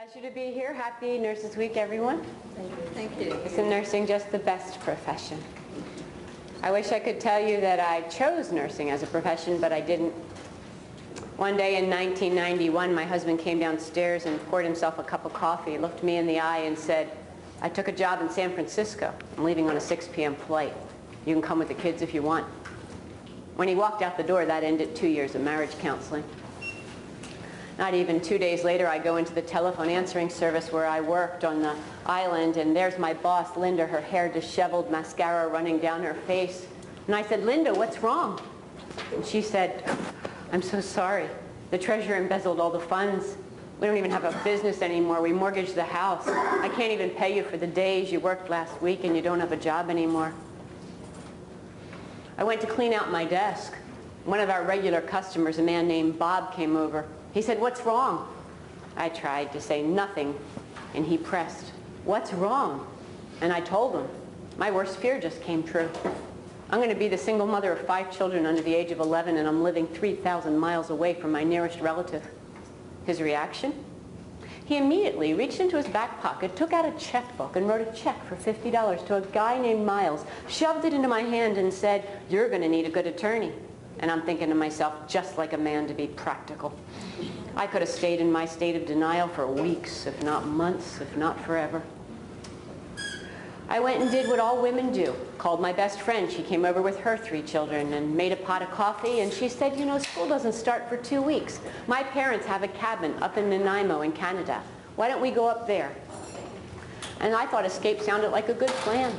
Pleasure to be here. Happy Nurses Week, everyone. Thank you. Isn't nursing just the best profession? I wish I could tell you that I chose nursing as a profession, but I didn't. One day in 1991, my husband came downstairs and poured himself a cup of coffee, looked me in the eye and said, "I took a job in San Francisco. I'm leaving on a 6 p.m. flight. You can come with the kids if you want." When he walked out the door, that ended 2 years of marriage counseling. Not even 2 days later, I go into the telephone answering service where I worked on the island, and there's my boss, Linda, her hair disheveled, mascara running down her face. And I said, "Linda, what's wrong?" And she said, "I'm so sorry. The treasurer embezzled all the funds. We don't even have a business anymore. We mortgaged the house. I can't even pay you for the days you worked last week, and you don't have a job anymore." I went to clean out my desk. One of our regular customers, a man named Bob, came over. He said, "What's wrong?" I tried to say nothing, and he pressed, "What's wrong?" And I told him, my worst fear just came true. I'm going to be the single mother of 5 children under the age of 11, and I'm living 3,000 miles away from my nearest relative. His reaction? He immediately reached into his back pocket, took out a checkbook, and wrote a check for $50 to a guy named Miles, shoved it into my hand, and said, "You're going to need a good attorney." And I'm thinking to myself, just like a man to be practical. I could have stayed in my state of denial for weeks, if not months, if not forever. I went and did what all women do. Called my best friend. She came over with her 3 children and made a pot of coffee, and she said, "You know, school doesn't start for 2 weeks. My parents have a cabin up in Nanaimo in Canada. Why don't we go up there?" And I thought escape sounded like a good plan.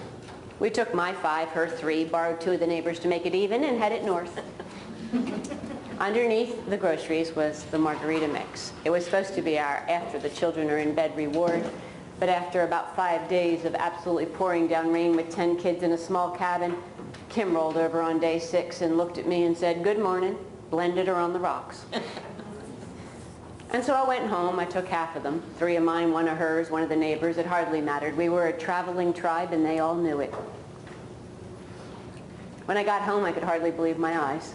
We took my 5, her 3, borrowed 2 of the neighbors to make it even, and headed north. Underneath the groceries was the margarita mix. It was supposed to be our after the children are in bed reward, but after about 5 days of absolutely pouring down rain with 10 kids in a small cabin, Kim rolled over on day 6 and looked at me and said, "Good morning," blended her on the rocks. And so I went home. I took half of them, 3 of mine, 1 of hers, 1 of the neighbors. It hardly mattered. We were a traveling tribe, and they all knew it. When I got home, I could hardly believe my eyes.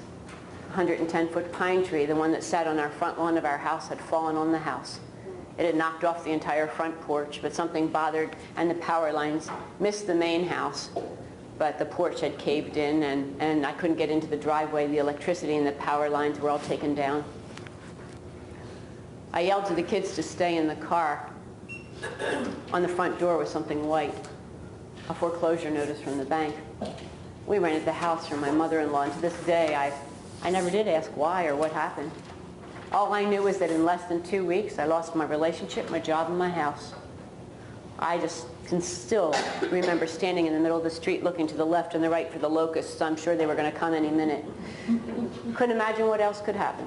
110-foot pine tree, the one that sat on our front lawn of our house, had fallen on the house. It had knocked off the entire front porch, but something bothered, and the power lines missed the main house. But the porch had caved in, and I couldn't get into the driveway. The electricity and the power lines were all taken down. I yelled to the kids to stay in the car. On the front door was something white, a foreclosure notice from the bank. We rented the house from my mother-in-law, and to this day, I never did ask why or what happened. All I knew was that in less than 2 weeks, I lost my relationship, my job, and my house. I just can still remember standing in the middle of the street looking to the left and the right for the locusts. I'm sure they were going to come any minute. Couldn't imagine what else could happen.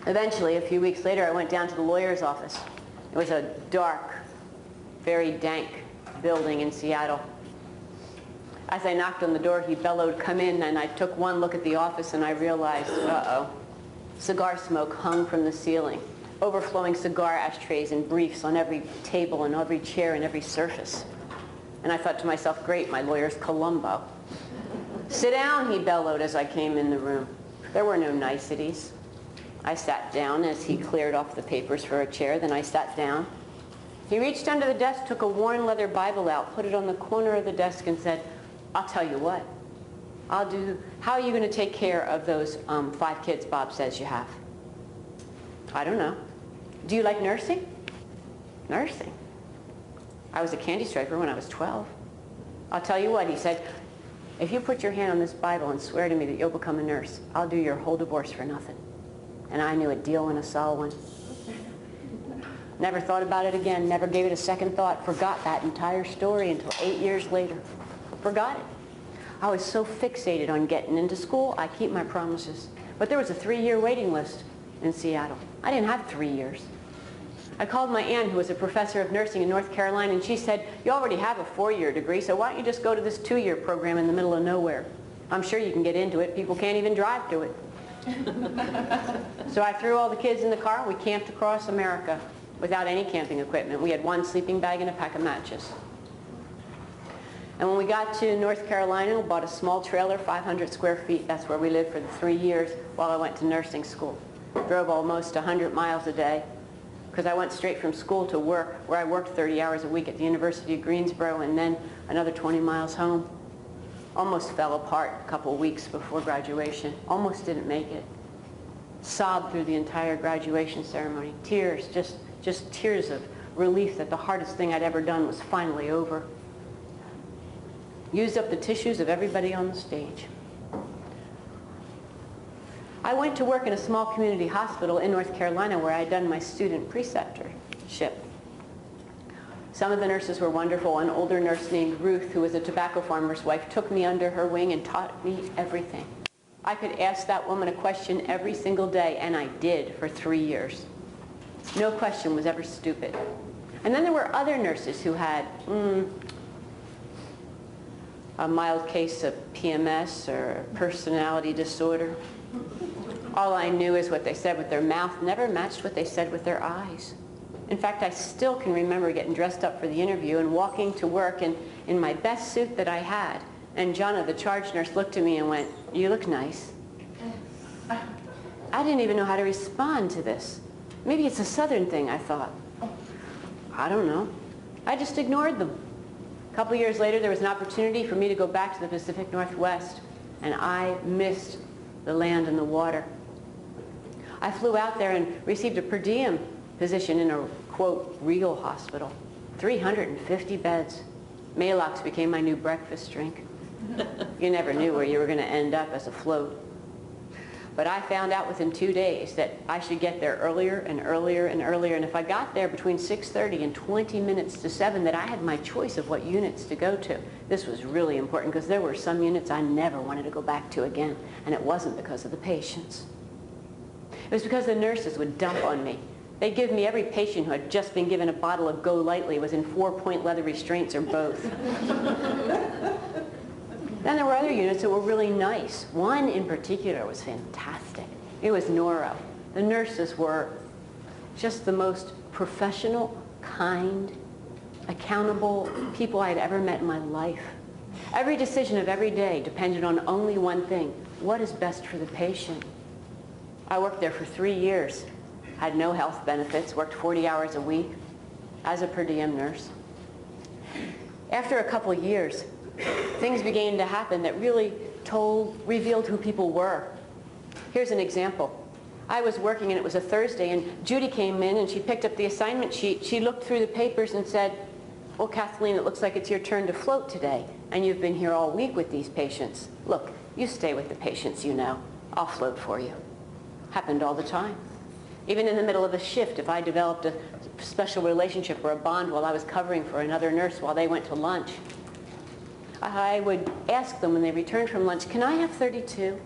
Eventually, a few weeks later, I went down to the lawyer's office. It was a dark, very dank building in Seattle. As I knocked on the door, he bellowed, "Come in," and I took one look at the office and I realized, uh-oh. Cigar smoke hung from the ceiling, overflowing cigar ashtrays and briefs on every table and every chair and every surface. And I thought to myself, great, my lawyer's Columbo. "Sit down," he bellowed as I came in the room. There were no niceties. I sat down as he cleared off the papers for a chair, then I sat down. He reached under the desk, took a worn leather Bible out, put it on the corner of the desk and said, "I'll tell you what. How are you going to take care of those 5 kids Bob says you have?" "I don't know." "Do you like nursing?" "Nursing? I was a candy striper when I was 12. "I'll tell you what," he said. "If you put your hand on this Bible and swear to me that you'll become a nurse, I'll do your whole divorce for nothing." And I knew a deal and a solid one. Never thought about it again, never gave it a second thought, forgot that entire story until 8 years later. Forgot it. I was so fixated on getting into school, I keep my promises. But there was a 3-year waiting list in Seattle. I didn't have 3 years. I called my aunt, who was a professor of nursing in North Carolina, and she said, "You already have a 4-year degree, so why don't you just go to this 2-year program in the middle of nowhere? I'm sure you can get into it. People can't even drive to it." So I threw all the kids in the car, and we camped across America without any camping equipment. We had 1 sleeping bag and a pack of matches. And when we got to North Carolina, we bought a small trailer, 500 square feet. That's where we lived for the 3 years while I went to nursing school. Drove almost 100 miles a day. because I went straight from school to work, where I worked 30 hours a week at the University of Greensboro and then another 20 miles home. Almost fell apart a couple weeks before graduation. Almost didn't make it. Sobbed through the entire graduation ceremony. Tears, just tears of relief that the hardest thing I'd ever done was finally over. Used up the tissues of everybody on the stage. I went to work in a small community hospital in North Carolina where I had done my student preceptorship. Some of the nurses were wonderful. An older nurse named Ruth, who was a tobacco farmer's wife, took me under her wing and taught me everything. I could ask that woman a question every single day, and I did for 3 years. No question was ever stupid. And then there were other nurses who had a mild case of PMS or personality disorder. All I knew is what they said with their mouth never matched what they said with their eyes. In fact, I still can remember getting dressed up for the interview and walking to work in my best suit that I had. And Jonna, the charge nurse, looked at me and went, "You look nice." I didn't even know how to respond to this. Maybe it's a Southern thing, I thought. I don't know. I just ignored them. A couple years later, there was an opportunity for me to go back to the Pacific Northwest, and I missed the land and the water. I flew out there and received a per diem position in a, quote, real hospital. 350 beds. Maalox became my new breakfast drink. You never knew where you were going to end up as a float. But I found out within 2 days that I should get there earlier and earlier and earlier. And if I got there between 6:30 and 20 minutes to 7, that I had my choice of what units to go to. This was really important because there were some units I never wanted to go back to again. And it wasn't because of the patients. It was because the nurses would dump on me. They'd give me every patient who had just been given a bottle of Go Lightly, was in 4-point leather restraints or both. Then there were other units that were really nice. One in particular was fantastic. It was neuro. The nurses were just the most professional, kind, accountable people I had ever met in my life. Every decision of every day depended on only one thing: what is best for the patient? I worked there for 3 years. Had no health benefits, worked 40 hours a week as a per diem nurse. After a couple of years, things began to happen that really revealed who people were. Here's an example. I was working and it was a Thursday, and Judy came in and she picked up the assignment sheet. She looked through the papers and said, "Well, Kathleen, it looks like it's your turn to float today, and you've been here all week with these patients. Look, you stay with the patients, you know. I'll float for you." Happened all the time. Even in the middle of a shift, if I developed a special relationship or a bond while I was covering for another nurse while they went to lunch, I would ask them when they returned from lunch, "Can I have 32?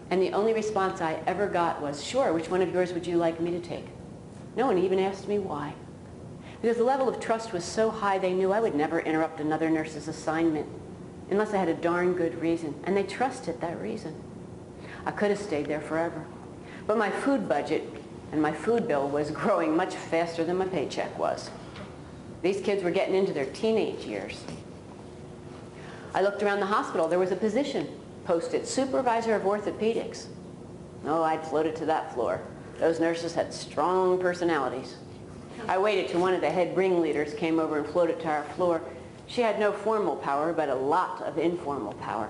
And the only response I ever got was, "Sure, which one of yours would you like me to take?" No one even asked me why. Because the level of trust was so high, they knew I would never interrupt another nurse's assignment unless I had a darn good reason. And they trusted that reason. I could have stayed there forever. But my food budget and my food bill was growing much faster than my paycheck was. These kids were getting into their teenage years. I looked around the hospital. There was a position posted, supervisor of orthopedics. Oh, I'd floated to that floor. Those nurses had strong personalities. I waited till one of the head ringleaders came over and floated to our floor. She had no formal power, but a lot of informal power.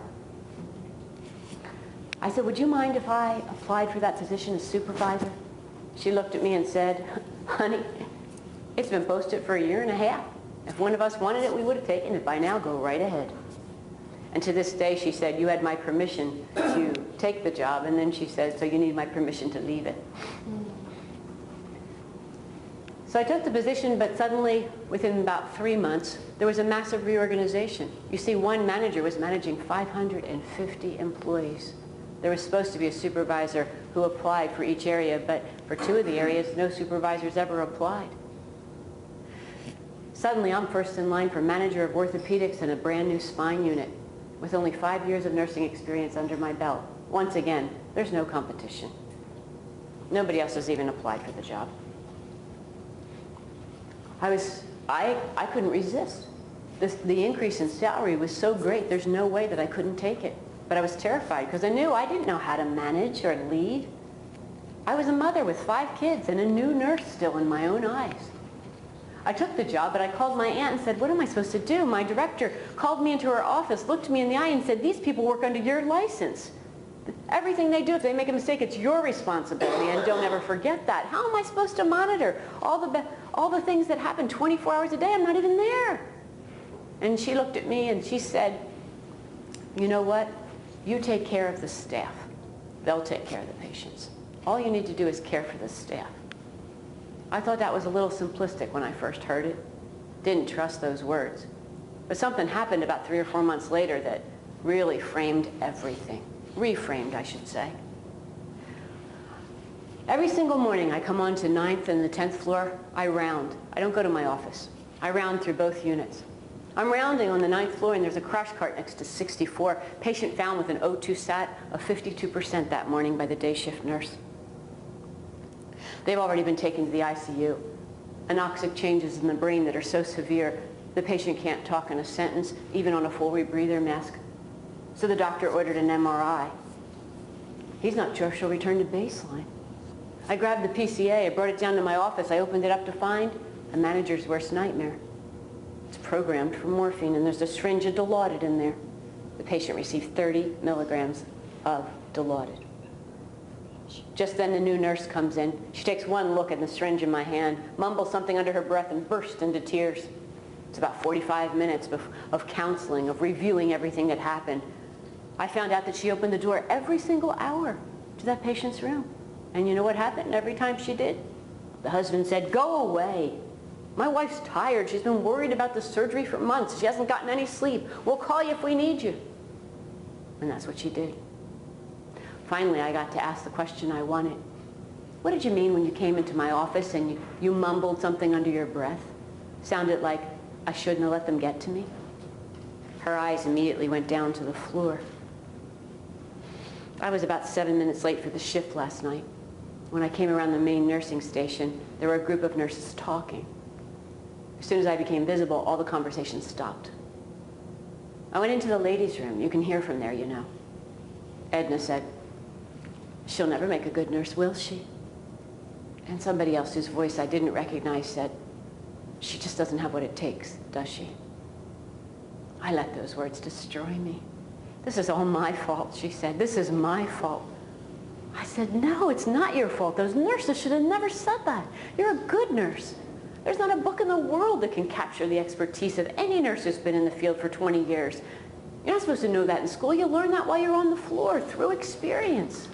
I said, "Would you mind if I applied for that position as supervisor?" She looked at me and said, "Honey, it's been posted for 1.5 years. If one of us wanted it, we would have taken it by now. Go right ahead." And to this day, she said, "You had my permission to take the job." And then she said, "So you need my permission to leave it." So I took the position, but suddenly, within about 3 months, there was a massive reorganization. You see, one manager was managing 550 employees. There was supposed to be a supervisor who applied for each area, but for 2 of the areas, no supervisors ever applied. Suddenly, I'm first in line for manager of orthopedics in a brand new spine unit with only 5 years of nursing experience under my belt. Once again, there's no competition. Nobody else has even applied for the job. I couldn't resist. The increase in salary was so great, there's no way that I couldn't take it. But I was terrified because I knew I didn't know how to manage or lead. I was a mother with 5 kids and a new nurse still in my own eyes. I took the job, but I called my aunt and said, what am I supposed to do? My director called me into her office, looked me in the eye and said, these people work under your license. Everything they do, if they make a mistake, it's your responsibility, and don't ever forget that. How am I supposed to monitor all the things that happen 24 hours a day? I'm not even there. And she looked at me and she said, you know what? You take care of the staff. They'll take care of the patients. All you need to do is care for the staff. I thought that was a little simplistic when I first heard it. Didn't trust those words. But something happened about 3 or 4 months later that really framed everything. Reframed, I should say. Every single morning I come on to 9th and the 10th floor, I round. I don't go to my office. I round through both units. I'm rounding on the 9th floor and there's a crash cart next to 64. Patient found with an O2 sat of 52% that morning by the day shift nurse. They've already been taken to the ICU. Anoxic changes in the brain that are so severe, the patient can't talk in a sentence, even on a full rebreather mask. So the doctor ordered an MRI. He's not sure if she'll return to baseline. I grabbed the PCA, I brought it down to my office, I opened it up to find a manager's worst nightmare. It's programmed for morphine and there's a syringe of Dilaudid in there. The patient received 30 milligrams of Dilaudid. Just then the new nurse comes in. She takes one look at the syringe in my hand, mumbles something under her breath and bursts into tears. It's about 45 minutes of counseling, of reviewing everything that happened. I found out that she opened the door every single hour to that patient's room. And you know what happened every time she did? The husband said, go away. My wife's tired. She's been worried about the surgery for months. She hasn't gotten any sleep. We'll call you if we need you. And that's what she did. Finally, I got to ask the question I wanted. What did you mean when you came into my office and you mumbled something under your breath? Sounded like I shouldn't have let them get to me? Her eyes immediately went down to the floor. I was about 7 minutes late for the shift last night. When I came around the main nursing station, there were a group of nurses talking. As soon as I became visible, all the conversation stopped. I went into the ladies' room. You can hear from there, you know. Edna said, she'll never make a good nurse, will she? And somebody else whose voice I didn't recognize said, she just doesn't have what it takes, does she? I let those words destroy me. This is all my fault, she said. This is my fault. I said, no, it's not your fault. Those nurses should have never said that. You're a good nurse. There's not a book in the world that can capture the expertise of any nurse who's been in the field for 20 years. You're not supposed to know that in school. You learn that while you're on the floor, through experience.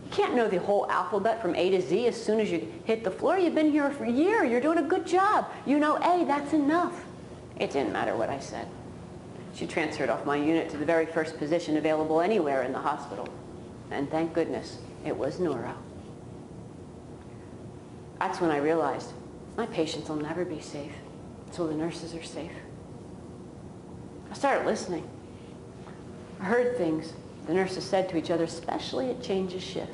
You can't know the whole alphabet from A to Z as soon as you hit the floor. You've been here for a year. You're doing a good job. You know A, that's enough. It didn't matter what I said. She transferred off my unit to the very first position available anywhere in the hospital. And thank goodness it was neuro. That's when I realized my patients will never be safe until the nurses are safe. I started listening. I heard things the nurses said to each other, especially at change of shift.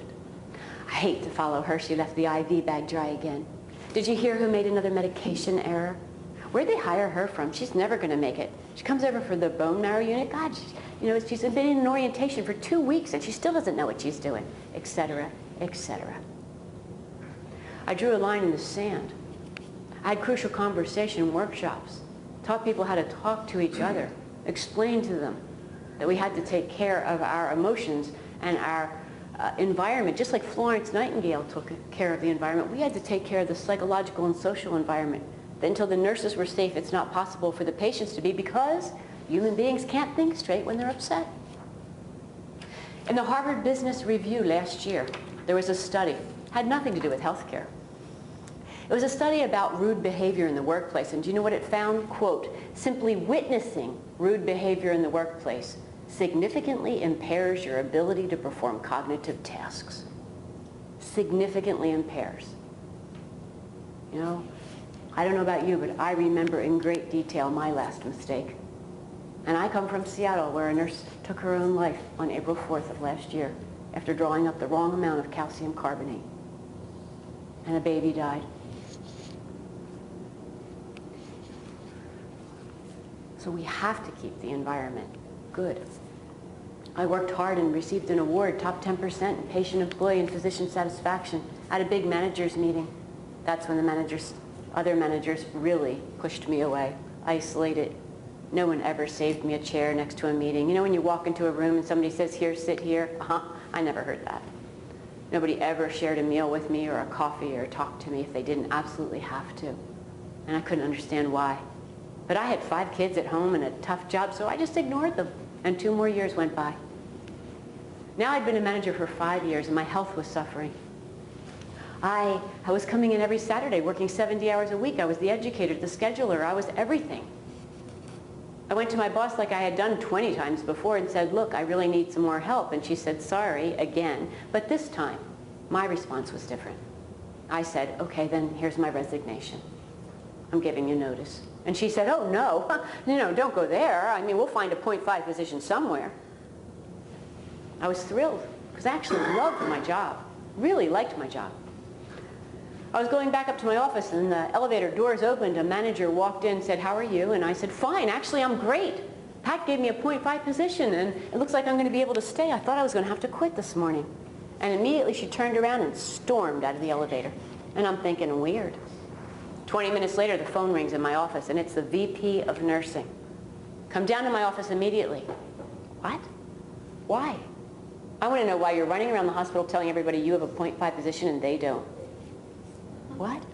I hate to follow her. She left the IV bag dry again. Did you hear who made another medication error? Where'd they hire her from? She's never going to make it. She comes over for the bone marrow unit. God, she's been in an orientation for 2 weeks and she still doesn't know what she's doing, etc., etc. I drew a line in the sand. I had crucial conversation workshops, taught people how to talk to each other, explained to them that we had to take care of our emotions and our environment. Just like Florence Nightingale took care of the environment, we had to take care of the psychological and social environment. That until the nurses were safe, it's not possible for the patients to be, because human beings can't think straight when they're upset. In the Harvard Business Review last year, there was a study, had nothing to do with healthcare. It was a study about rude behavior in the workplace, and do you know what it found? Quote, simply witnessing rude behavior in the workplace significantly impairs your ability to perform cognitive tasks. Significantly impairs. You know, I don't know about you, but I remember in great detail my last mistake. And I come from Seattle, where a nurse took her own life on April 4th of last year after drawing up the wrong amount of calcium carbonate. And a baby died. So we have to keep the environment good. I worked hard and received an award, top 10% in patient, employee, and physician satisfaction at a big managers meeting. That's when the other managers really pushed me away, isolated. No one ever saved me a chair next to a meeting. You know when you walk into a room and somebody says, here, sit here? I never heard that. Nobody ever shared a meal with me or a coffee or talked to me if they didn't absolutely have to. And I couldn't understand why. But I had 5 kids at home and a tough job, so I just ignored them. And 2 more years went by. Now I'd been a manager for 5 years and my health was suffering. I was coming in every Saturday, working 70 hours a week. I was the educator, the scheduler. I was everything. I went to my boss like I had done 20 times before and said, look, I really need some more help. And she said, sorry, again. But this time, my response was different. I said, okay, then here's my resignation. I'm giving you notice. And she said, oh, no, don't go there. I mean, we'll find a .5 position somewhere. I was thrilled because I actually loved my job, really liked my job. I was going back up to my office and the elevator doors opened. A manager walked in and said, how are you? And I said, fine, actually I'm great. Pat gave me a .5 position and it looks like I'm going to be able to stay. I thought I was going to have to quit this morning. And immediately she turned around and stormed out of the elevator. And I'm thinking, weird. 20 minutes later, the phone rings in my office and it's the VP of nursing. Come down to my office immediately. What? Why? I want to know why you're running around the hospital telling everybody you have a .5 position and they don't. What?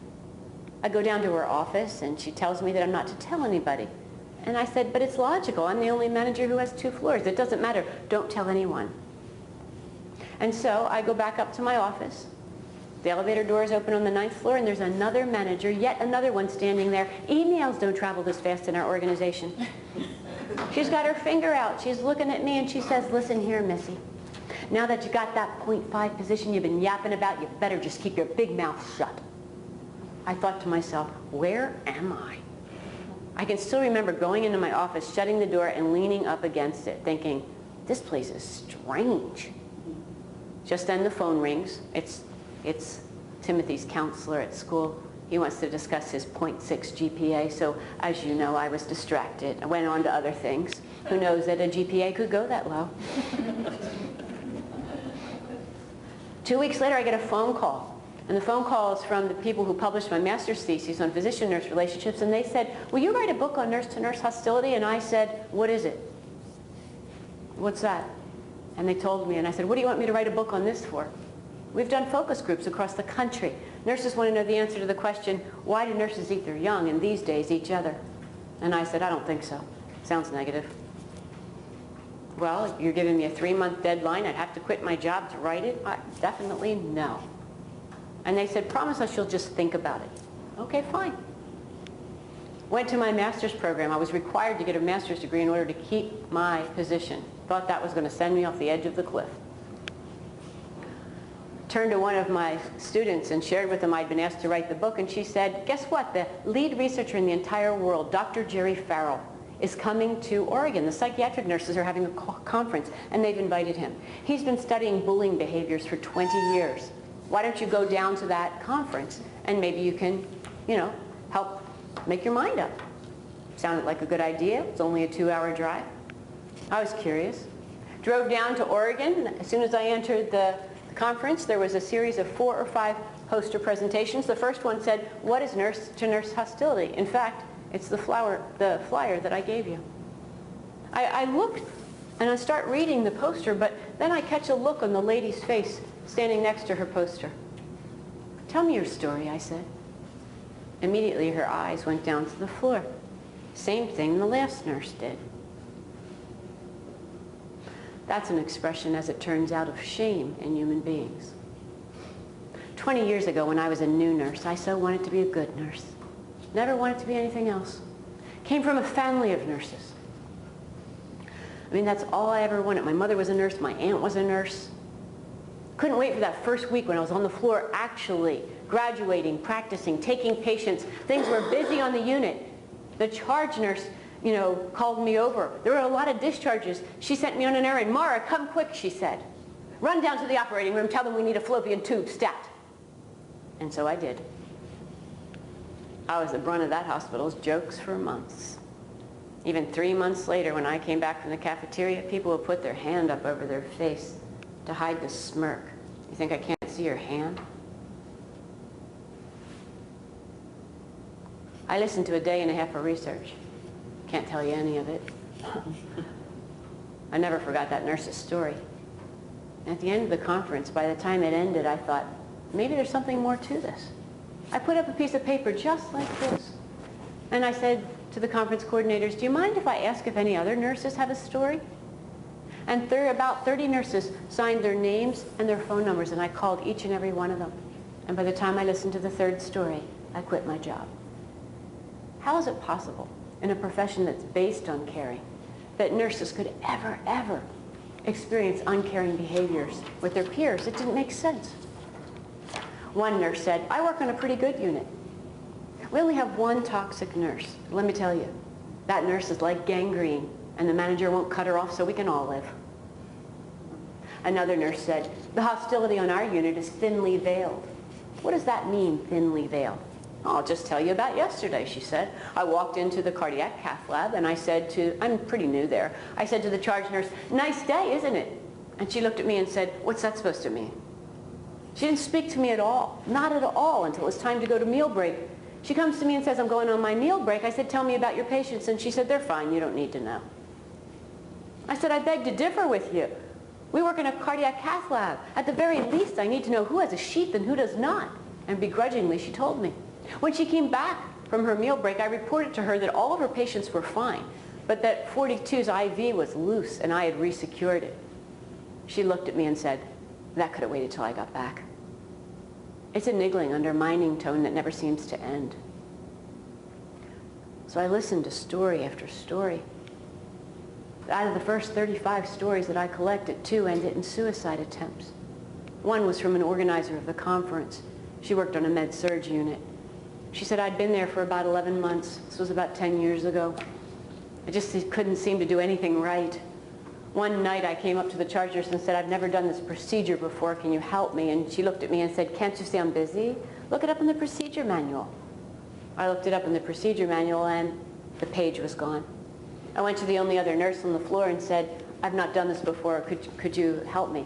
I go down to her office and she tells me that I'm not to tell anybody. And I said, but it's logical. I'm the only manager who has 2 floors. It doesn't matter. Don't tell anyone. And so I go back up to my office. The elevator doors open on the 9th floor and there's another manager, yet another one standing there. Emails don't travel this fast in our organization. She's got her finger out. She's looking at me and she says, listen here, Missy. Now that you got that .5 position you've been yapping about, you better just keep your big mouth shut. I thought to myself, where am I? I can still remember going into my office, shutting the door and leaning up against it, thinking, this place is strange. Just then the phone rings. It's Timothy's counselor at school. He wants to discuss his .6 GPA, so as you know, I was distracted. I went on to other things. Who knows that a GPA could go that low? 2 weeks later, I get a phone call. And the phone call is from the people who published my master's thesis on physician-nurse relationships. And they said, will you write a book on nurse-to-nurse hostility? And I said, what is it? What's that? And they told me. And I said, what do you want me to write a book on this for? We've done focus groups across the country. Nurses want to know the answer to the question, why do nurses eat their young and these days each other? And I said, I don't think so. Sounds negative. Well, you're giving me a 3-month deadline. I'd have to quit my job to write it? Definitely no. And they said, promise us you'll just think about it. Okay, fine. Went to my master's program. I was required to get a master's degree in order to keep my position. Thought that was going to send me off the edge of the cliff. Turned to one of my students and shared with them I'd been asked to write the book, and she said, guess what? The lead researcher in the entire world, Dr. Jerry Farrell, is coming to Oregon. The psychiatric nurses are having a conference, and they've invited him. He's been studying bullying behaviors for 20 years. Why don't you go down to that conference, and maybe you can, help make your mind up. Sounded like a good idea. It's only a 2-hour drive. I was curious. Drove down to Oregon. As soon as I entered the conference, there was a series of 4 or 5 poster presentations. The first one said, what is nurse-to-nurse hostility? In fact, it's the flyer that I gave you. I looked and I start reading the poster, but then I catch a look on the lady's face standing next to her poster. Tell me your story, I said. Immediately her eyes went down to the floor. Same thing the last nurse did. That's an expression, as it turns out, of shame in human beings. 20 years ago, when I was a new nurse, I so wanted to be a good nurse. Never wanted to be anything else. Came from a family of nurses. I mean, that's all I ever wanted. My mother was a nurse. My aunt was a nurse. Couldn't wait for that first week when I was on the floor actually graduating, practicing, taking patients. Things were busy on the unit. The charge nurse, called me over. There were a lot of discharges. She sent me on an errand. Mara, come quick, she said. Run down to the operating room. Tell them we need a fallopian tube, stat. And so I did. I was the brunt of that hospital's jokes for months. Even 3 months later, when I came back from the cafeteria, people would put their hand up over their face to hide the smirk. You think I can't see your hand? I listened to a day and a half of research. Can't tell you any of it. I never forgot that nurse's story. And at the end of the conference, by the time it ended, I thought, maybe there's something more to this. I put up a piece of paper just like this. And I said to the conference coordinators, do you mind if I ask if any other nurses have a story? And about 30 nurses signed their names and their phone numbers, and I called each and every one of them. And by the time I listened to the third story, I quit my job. How is it possible in a profession that's based on caring that nurses could ever experience uncaring behaviors with their peers? It didn't make sense. One nurse said, I work on a pretty good unit. We only have one toxic nurse. Let me tell you, that nurse is like gangrene, and the manager won't cut her off so we can all live. Another nurse said, the hostility on our unit is thinly veiled. What does that mean, thinly veiled? I'll just tell you about yesterday, she said. I walked into the cardiac cath lab and I said to, I'm pretty new there, I said to the charge nurse, nice day, isn't it? And she looked at me and said, what's that supposed to mean? She didn't speak to me at all, not at all, until it was time to go to meal break. She comes to me and says, I'm going on my meal break. I said, tell me about your patients. And she said, they're fine, you don't need to know. I said, I beg to differ with you. We work in a cardiac cath lab. At the very least, I need to know who has a sheath and who does not. And begrudgingly, she told me. When she came back from her meal break, I reported to her that all of her patients were fine, but that 42's IV was loose and I had resecured it. She looked at me and said, that could have waited till I got back. It's a niggling, undermining tone that never seems to end. So I listened to story after story. Out of the first 35 stories that I collected, 2 ended in suicide attempts. One was from an organizer of the conference. She worked on a med-surg unit. She said, I'd been there for about 11 months. This was about 10 years ago. I just couldn't seem to do anything right. One night I came up to the charge nurse and said, I've never done this procedure before, can you help me? And she looked at me and said, can't you see I'm busy? Look it up in the procedure manual. I looked it up in the procedure manual and the page was gone. I went to the only other nurse on the floor and said, I've not done this before, could you help me?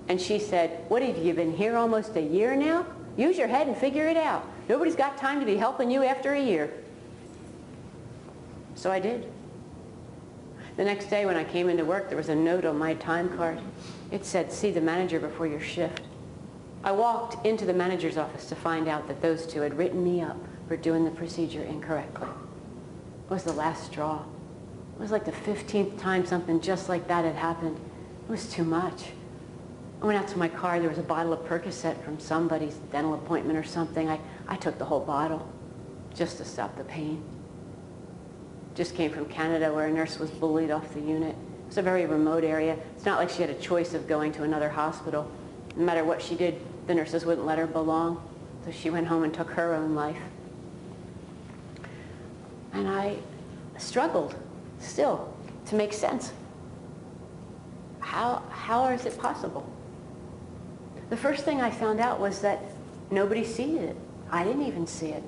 And she said, what, have you been here almost a year now? Use your head and figure it out. Nobody's got time to be helping you after a year. So I did. The next day when I came into work, there was a note on my time card. It said, see the manager before your shift. I walked into the manager's office to find out that those 2 had written me up for doing the procedure incorrectly. It was the last straw. It was like the 15th time something just like that had happened. It was too much. I went out to my car. There was a bottle of Percocet from somebody's dental appointment or something. I took the whole bottle just to stop the pain. Just came from Canada where a nurse was bullied off the unit. It was a very remote area. It's not like she had a choice of going to another hospital. No matter what she did, the nurses wouldn't let her belong. So she went home and took her own life. And I struggled still to make sense. How is it possible? The first thing I found out was that nobody sees it. I didn't even see it.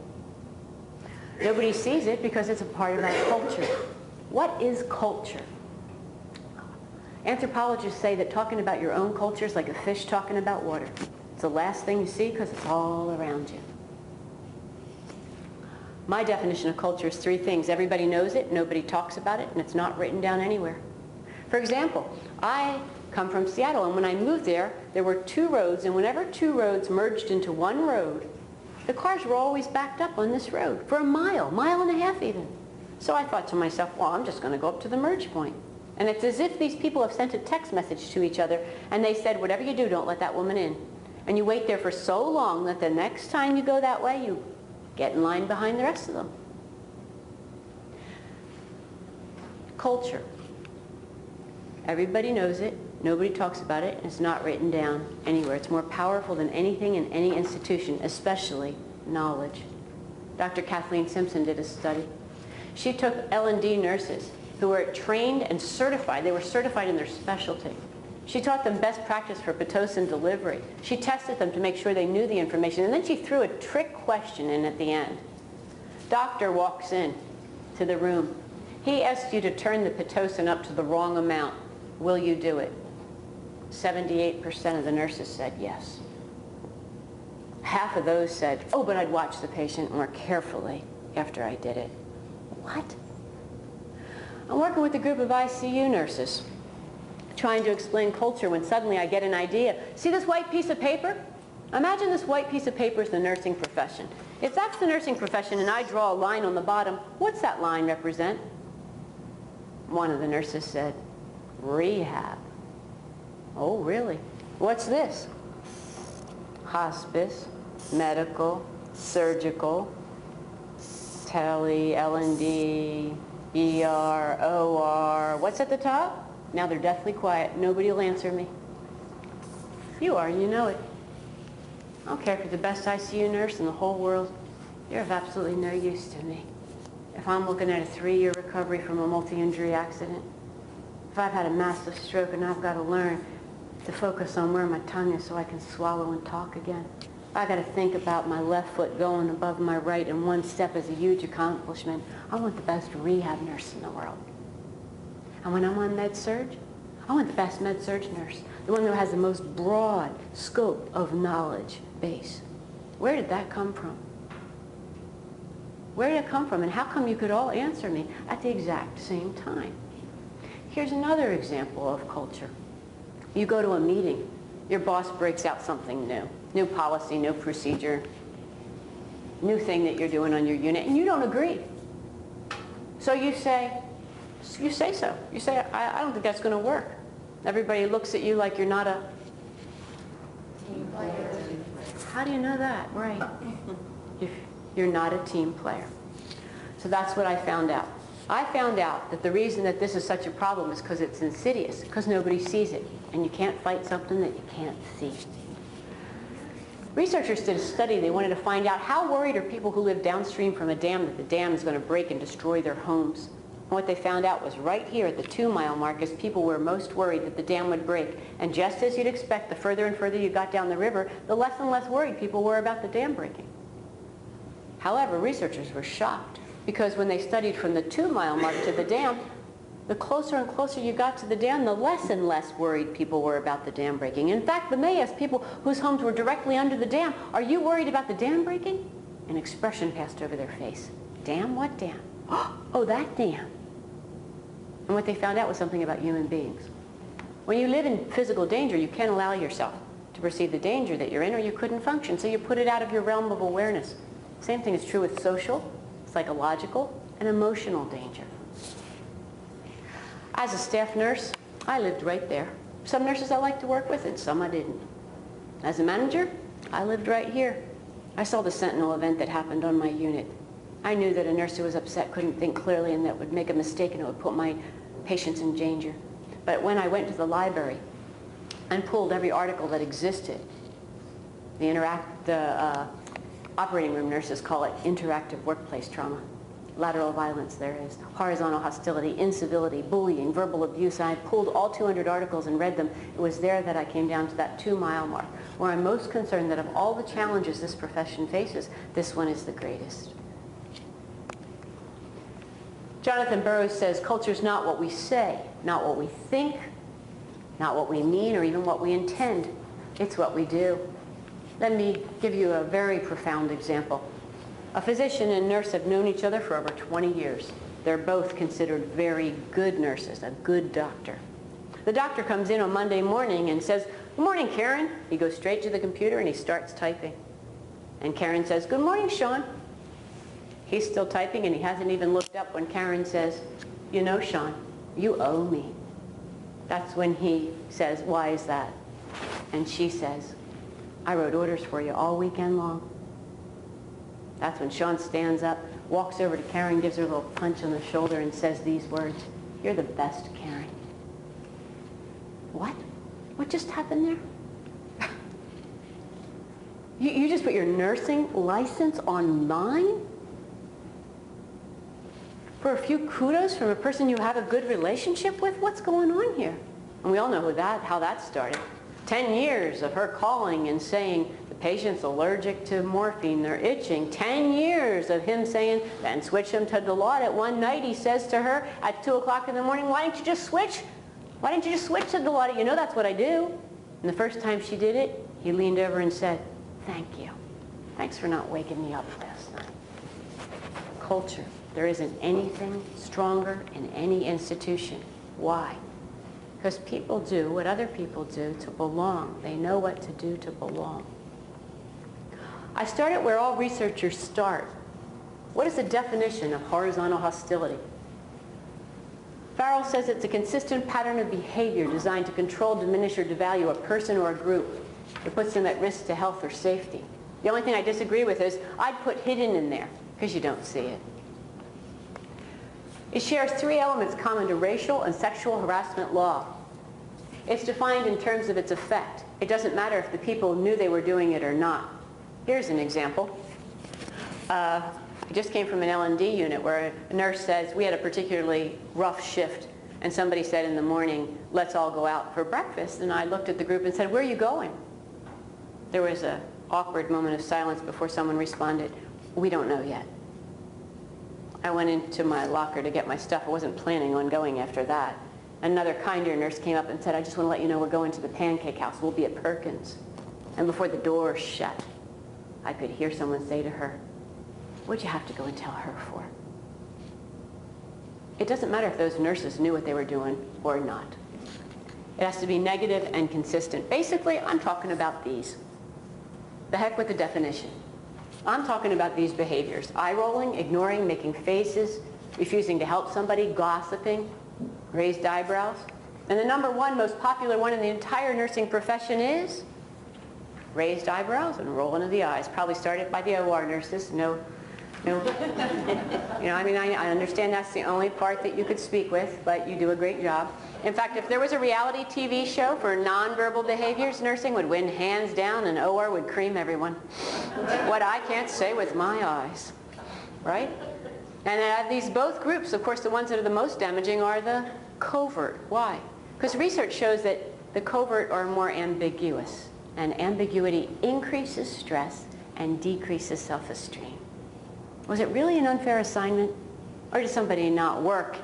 Nobody sees it because it's a part of our culture. What is culture? Anthropologists say that talking about your own culture is like a fish talking about water. It's the last thing you see because it's all around you. My definition of culture is 3 things. Everybody knows it, nobody talks about it, and it's not written down anywhere. For example, I come from Seattle, and when I moved there, there were 2 roads, and whenever 2 roads merged into one road, the cars were always backed up on this road for a mile and a half even. So I thought to myself, well, I'm just going to go up to the merge point. And it's as if these people have sent a text message to each other, and they said, whatever you do, don't let that woman in. And you wait there for so long that the next time you go that way, you get in line behind the rest of them. Culture. Everybody knows it. Nobody talks about it, and it's not written down anywhere. It's more powerful than anything in any institution, especially knowledge. Dr. Kathleen Simpson did a study. She took L&D nurses who were trained and certified. They were certified in their specialty. She taught them best practice for Pitocin delivery. She tested them to make sure they knew the information, and then she threw a trick question in at the end. Doctor walks in to the room. He asked you to turn the Pitocin up to the wrong amount. Will you do it? 78% of the nurses said yes. Half of those said, oh, but I'd watch the patient more carefully after I did it. What? I'm working with a group of ICU nurses trying to explain culture when suddenly I get an idea. See this white piece of paper? Imagine this white piece of paper is the nursing profession. If that's the nursing profession and I draw a line on the bottom, what's that line represent? One of the nurses said, rehab. Oh, really? What's this? Hospice, medical, surgical, tele, L&D, ER, OR. What's at the top? Now they're deathly quiet. Nobody will answer me. You are, you know it. I don't care if you're the best ICU nurse in the whole world. You're of absolutely no use to me. If I'm looking at a 3-year recovery from a multi-injury accident, if I've had a massive stroke and I've got to learn to focus on where my tongue is so I can swallow and talk again, I got to think about my left foot going above my right and one step is a huge accomplishment. I want the best rehab nurse in the world. And when I'm on med-surg, I want the best med-surg nurse, the one who has the most broad scope of knowledge base. Where did that come from? Where did it come from? And how come you could all answer me at the exact same time? Here's another example of culture. You go to a meeting. Your boss breaks out something new. New policy, new procedure, new thing that you're doing on your unit, and you don't agree. So you say so. You say, I don't think that's going to work. Everybody looks at you like you're not a team player. How do you know that? Right. You're not a team player. So that's what I found out. I found out that the reason that this is such a problem is because it's insidious, because nobody sees it. And you can't fight something that you can't see. Researchers did a study. They wanted to find out how worried are people who live downstream from a dam that the dam is going to break and destroy their homes. And what they found out was right here at the 2-mile mark is people were most worried that the dam would break. And just as you'd expect, the further and further you got down the river, the less and less worried people were about the dam breaking. However, researchers were shocked because when they studied from the 2-mile mark to the dam, the closer and closer you got to the dam, the less and less worried people were about the dam breaking. In fact, when they asked people whose homes were directly under the dam, are you worried about the dam breaking? An expression passed over their face. Dam? What dam? Oh, that dam. And what they found out was something about human beings. When you live in physical danger, you can't allow yourself to perceive the danger that you're in or you couldn't function, so you put it out of your realm of awareness. Same thing is true with social, psychological, and emotional danger. As a staff nurse, I lived right there. Some nurses I liked to work with and some I didn't. As a manager, I lived right here. I saw the Sentinel event that happened on my unit. I knew that a nurse who was upset couldn't think clearly and that would make a mistake and it would put my patients in danger. But when I went to the library and pulled every article that existed, the operating room nurses call it interactive workplace trauma. Lateral violence there is, horizontal hostility, incivility, bullying, verbal abuse. I pulled all 200 articles and read them. It was there that I came down to that 2-mile mark, where I'm most concerned that of all the challenges this profession faces, this one is the greatest. Jonathan Burrows says, culture's not what we say, not what we think, not what we mean, or even what we intend. It's what we do. Let me give you a very profound example. A physician and nurse have known each other for over 20 years. They're both considered very good nurses, a good doctor. The doctor comes in on Monday morning and says, "Good morning, Karen." He goes straight to the computer and he starts typing. And Karen says, "Good morning, Sean." He's still typing and he hasn't even looked up when Karen says, "You know, Sean, you owe me." That's when he says, "Why is that?" And she says, "I wrote orders for you all weekend long." That's when Sean stands up, walks over to Karen, gives her a little punch on the shoulder and says these words, "You're the best, Karen." What? What just happened there? You just put your nursing license online? For a few kudos from a person you have a good relationship with? What's going on here? And we all know how that started. 10 years of her calling and saying, "The patient's allergic to morphine, they're itching. 10 years of him saying, then switch them to Dilaudid. One night he says to her at 2 o'clock in the morning, why didn't you just switch? Why didn't you just switch to Dilaudid? You know that's what I do. And the first time she did it, he leaned over and said, thank you. Thanks for not waking me up last night. Culture. There isn't anything stronger in any institution. Why? Because people do what other people do to belong. They know what to do to belong. I started where all researchers start. What is the definition of horizontal hostility? Farrell says it's a consistent pattern of behavior designed to control, diminish, or devalue a person or a group. It puts them at risk to health or safety. The only thing I disagree with is I'd put hidden in there, because you don't see it. It shares 3 elements common to racial and sexual harassment law. It's defined in terms of its effect. It doesn't matter if the people knew they were doing it or not. Here's an example. I just came from an L&D unit where a nurse says, we had a particularly rough shift, and somebody said in the morning, let's all go out for breakfast. And I looked at the group and said, where are you going? There was an awkward moment of silence before someone responded, we don't know yet. I went into my locker to get my stuff. I wasn't planning on going after that. Another kinder nurse came up and said, I just want to let you know we're going to the Pancake House. We'll be at Perkins. And before the door shut, I could hear someone say to her, what'd you have to go and tell her for? It doesn't matter if those nurses knew what they were doing or not. It has to be negative and consistent. Basically, I'm talking about these. The heck with the definition. I'm talking about these behaviors. Eye-rolling, ignoring, making faces, refusing to help somebody, gossiping, raised eyebrows. And the number 1 most popular one in the entire nursing profession is raised eyebrows and rolling of the eyes. Probably started by the OR nurses. No. You know, I mean, I understand that's the only part that you could speak with, but you do a great job. In fact, if there was a reality TV show for nonverbal behaviors, nursing would win hands down and OR would cream everyone. What I can't say with my eyes, right? And these both groups, of course, the ones that are the most damaging are the covert. Why? Because research shows that the covert are more ambiguous, and ambiguity increases stress and decreases self-esteem. Was it really an unfair assignment? Or did somebody not work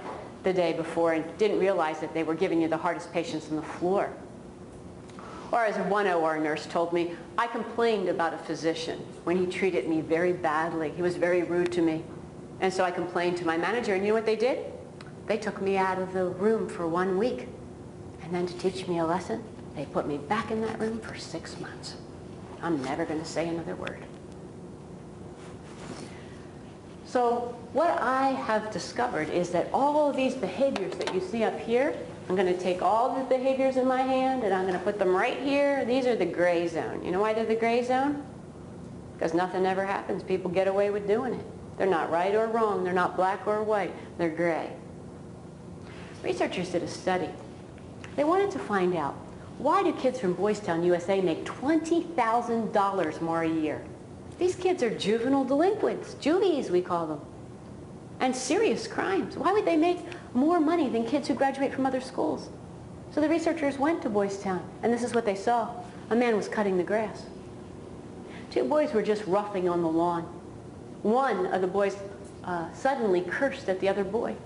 the day before and didn't realize that they were giving you the hardest patients on the floor? Or as one OR nurse told me, I complained about a physician when he treated me very badly. He was very rude to me. And so I complained to my manager, and you know what they did? They took me out of the room for 1 week. And then to teach me a lesson, they put me back in that room for 6 months. I'm never going to say another word. So what I have discovered is that all of these behaviors that you see up here, I'm going to take all the behaviors in my hand and I'm going to put them right here. These are the gray zone. You know why they're the gray zone? Because nothing ever happens. People get away with doing it. They're not right or wrong. They're not black or white. They're gray. Researchers did a study. They wanted to find out, why do kids from Boys Town, USA make $20,000 more a year? These kids are juvenile delinquents, juvies we call them, and serious crimes. Why would they make more money than kids who graduate from other schools? So the researchers went to Boys Town, and this is what they saw. A man was cutting the grass. 2 boys were just roughing on the lawn. One of the boys suddenly cursed at the other boy.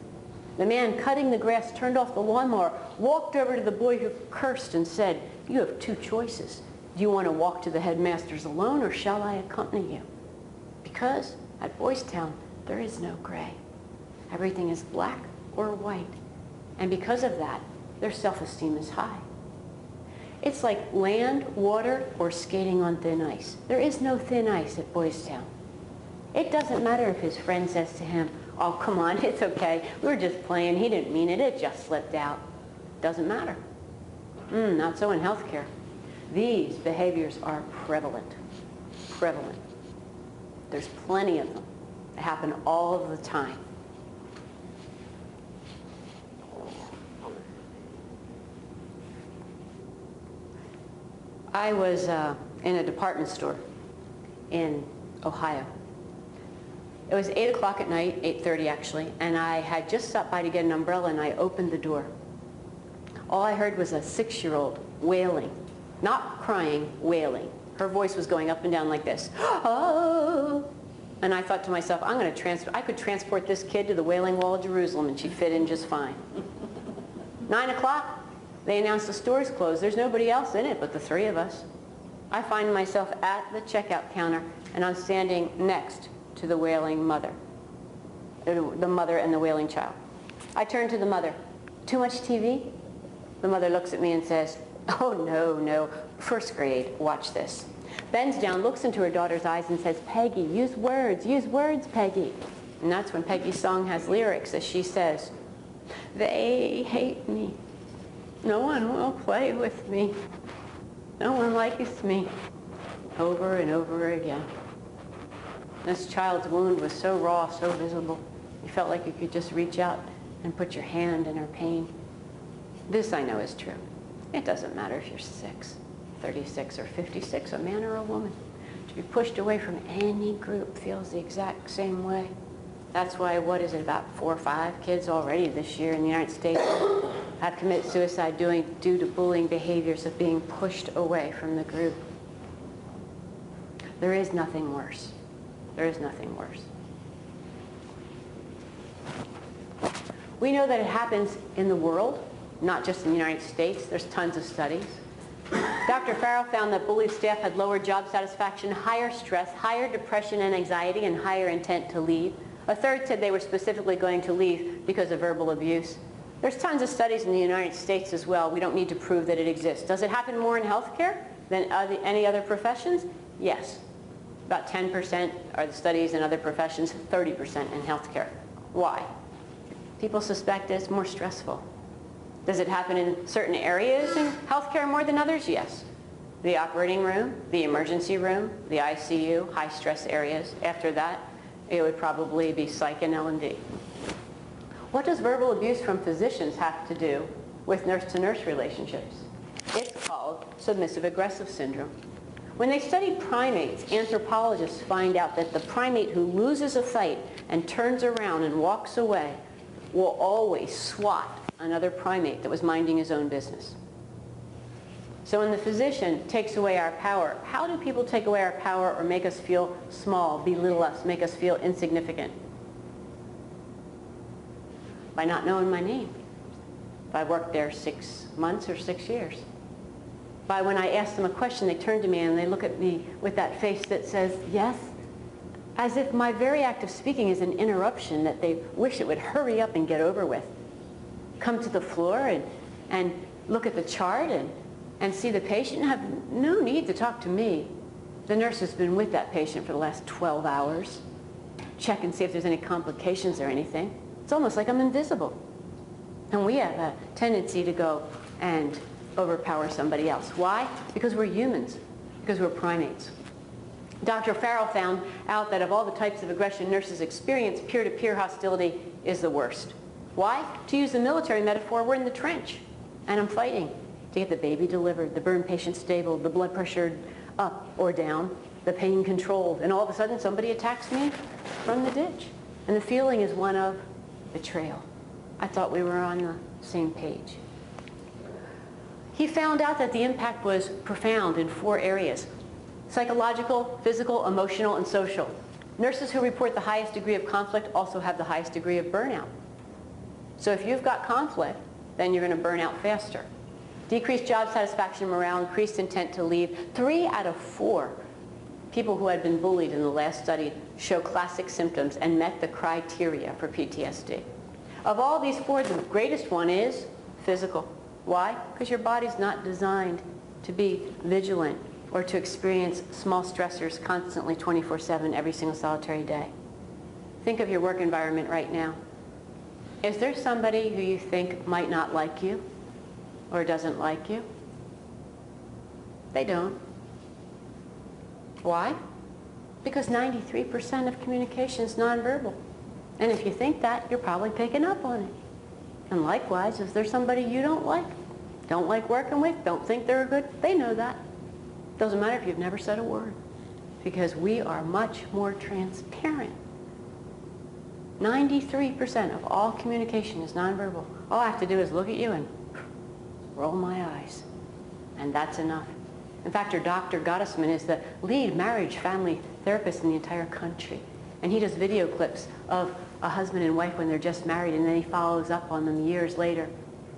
The man cutting the grass turned off the lawnmower, walked over to the boy who cursed and said, you have 2 choices. Do you want to walk to the headmaster's alone, or shall I accompany you? Because at Boys Town, there is no gray. Everything is black or white. And because of that, their self-esteem is high. It's like land, water, or skating on thin ice. There is no thin ice at Boys Town. It doesn't matter if his friend says to him, oh, come on, it's okay. We were just playing. He didn't mean it. It just slipped out. Doesn't matter. Not so in healthcare. These behaviors are prevalent. Prevalent. There's plenty of them. They happen all of the time. I was in a department store in Ohio. It was 8 o'clock at night, 8:30 actually, and I had just stopped by to get an umbrella, and I opened the door. All I heard was a 6-year-old wailing. Not crying, wailing. Her voice was going up and down like this. Oh. And I thought to myself, I could transport this kid to the Wailing Wall of Jerusalem and she'd fit in just fine. 9 o'clock, they announced the store's closed. There's nobody else in it but the three of us. I find myself at the checkout counter and I'm standing next to the wailing mother, the mother and the wailing child. I turn to the mother. Too much TV? The mother looks at me and says, oh, no, first grade, watch this. Bends down, looks into her daughter's eyes and says, Peggy, use words, Peggy. And that's when Peggy's song has lyrics, as she says, they hate me. No one will play with me. No one likes me. Over and over again. This child's wound was so raw, so visible. You felt like you could just reach out and put your hand in her pain. This I know is true. It doesn't matter if you're 6, 36, or 56, a man or a woman. To be pushed away from any group feels the exact same way. That's why, about 4 or 5 kids already this year in the United States have committed suicide due to bullying behaviors of being pushed away from the group. There is nothing worse. There is nothing worse. We know that it happens in the world, not just in the United States. There's tons of studies. Dr. Farrell found that bullied staff had lower job satisfaction, higher stress, higher depression and anxiety, and higher intent to leave. A third said they were specifically going to leave because of verbal abuse. There's tons of studies in the United States as well. We don't need to prove that it exists. Does it happen more in healthcare than any other professions? Yes. About 10% are the studies in other professions, 30% in healthcare. Why? People suspect it's more stressful. Does it happen in certain areas in healthcare more than others? Yes. The operating room, the emergency room, the ICU, high stress areas. After that, it would probably be psych and L&D. What does verbal abuse from physicians have to do with nurse-to-nurse relationships? It's called submissive-aggressive syndrome. When they study primates, anthropologists find out that the primate who loses a fight and turns around and walks away will always swat another primate that was minding his own business. So when the physician takes away our power, how do people take away our power or make us feel small, belittle us, make us feel insignificant? By not knowing my name. If I worked there 6 months or 6 years. By when I ask them a question, they turn to me and they look at me with that face that says, yes, as if my very act of speaking is an interruption that they wish it would hurry up and get over with. Come to the floor and look at the chart and see the patient, have no need to talk to me. The nurse has been with that patient for the last 12 hours. Check and see if there's any complications or anything. It's almost like I'm invisible. And we have a tendency to go and overpower somebody else. Why? Because we're humans, because we're primates. Dr. Farrell found out that of all the types of aggression nurses experience, peer-to-peer hostility is the worst. Why? To use the military metaphor, we're in the trench, and I'm fighting to get the baby delivered, the burn patient stable, the blood pressure up or down, the pain controlled, and all of a sudden somebody attacks me from the ditch. And the feeling is one of betrayal. I thought we were on the same page. He found out that the impact was profound in 4 areas: psychological, physical, emotional, and social. Nurses who report the highest degree of conflict also have the highest degree of burnout. So if you've got conflict, then you're going to burn out faster. Decreased job satisfaction, morale, increased intent to leave. 3 out of 4 people who had been bullied in the last study show classic symptoms and met the criteria for PTSD. Of all these 4, the greatest one is physical. Why? Because your body's not designed to be vigilant or to experience small stressors constantly 24/7 every single solitary day. Think of your work environment right now. Is there somebody who you think might not like you or doesn't like you? They don't. Why? Because 93% of communication is nonverbal. And if you think that, you're probably picking up on it. And likewise, if there's somebody you don't like working with, don't think they're good, they know that. Doesn't matter if you've never said a word, because we are much more transparent. 93% of all communication is nonverbal. All I have to do is look at you and roll my eyes, and that's enough. In fact, Dr. Gottesman is the lead marriage family therapist in the entire country. And he does video clips of a husband and wife when they're just married, and then he follows up on them years later.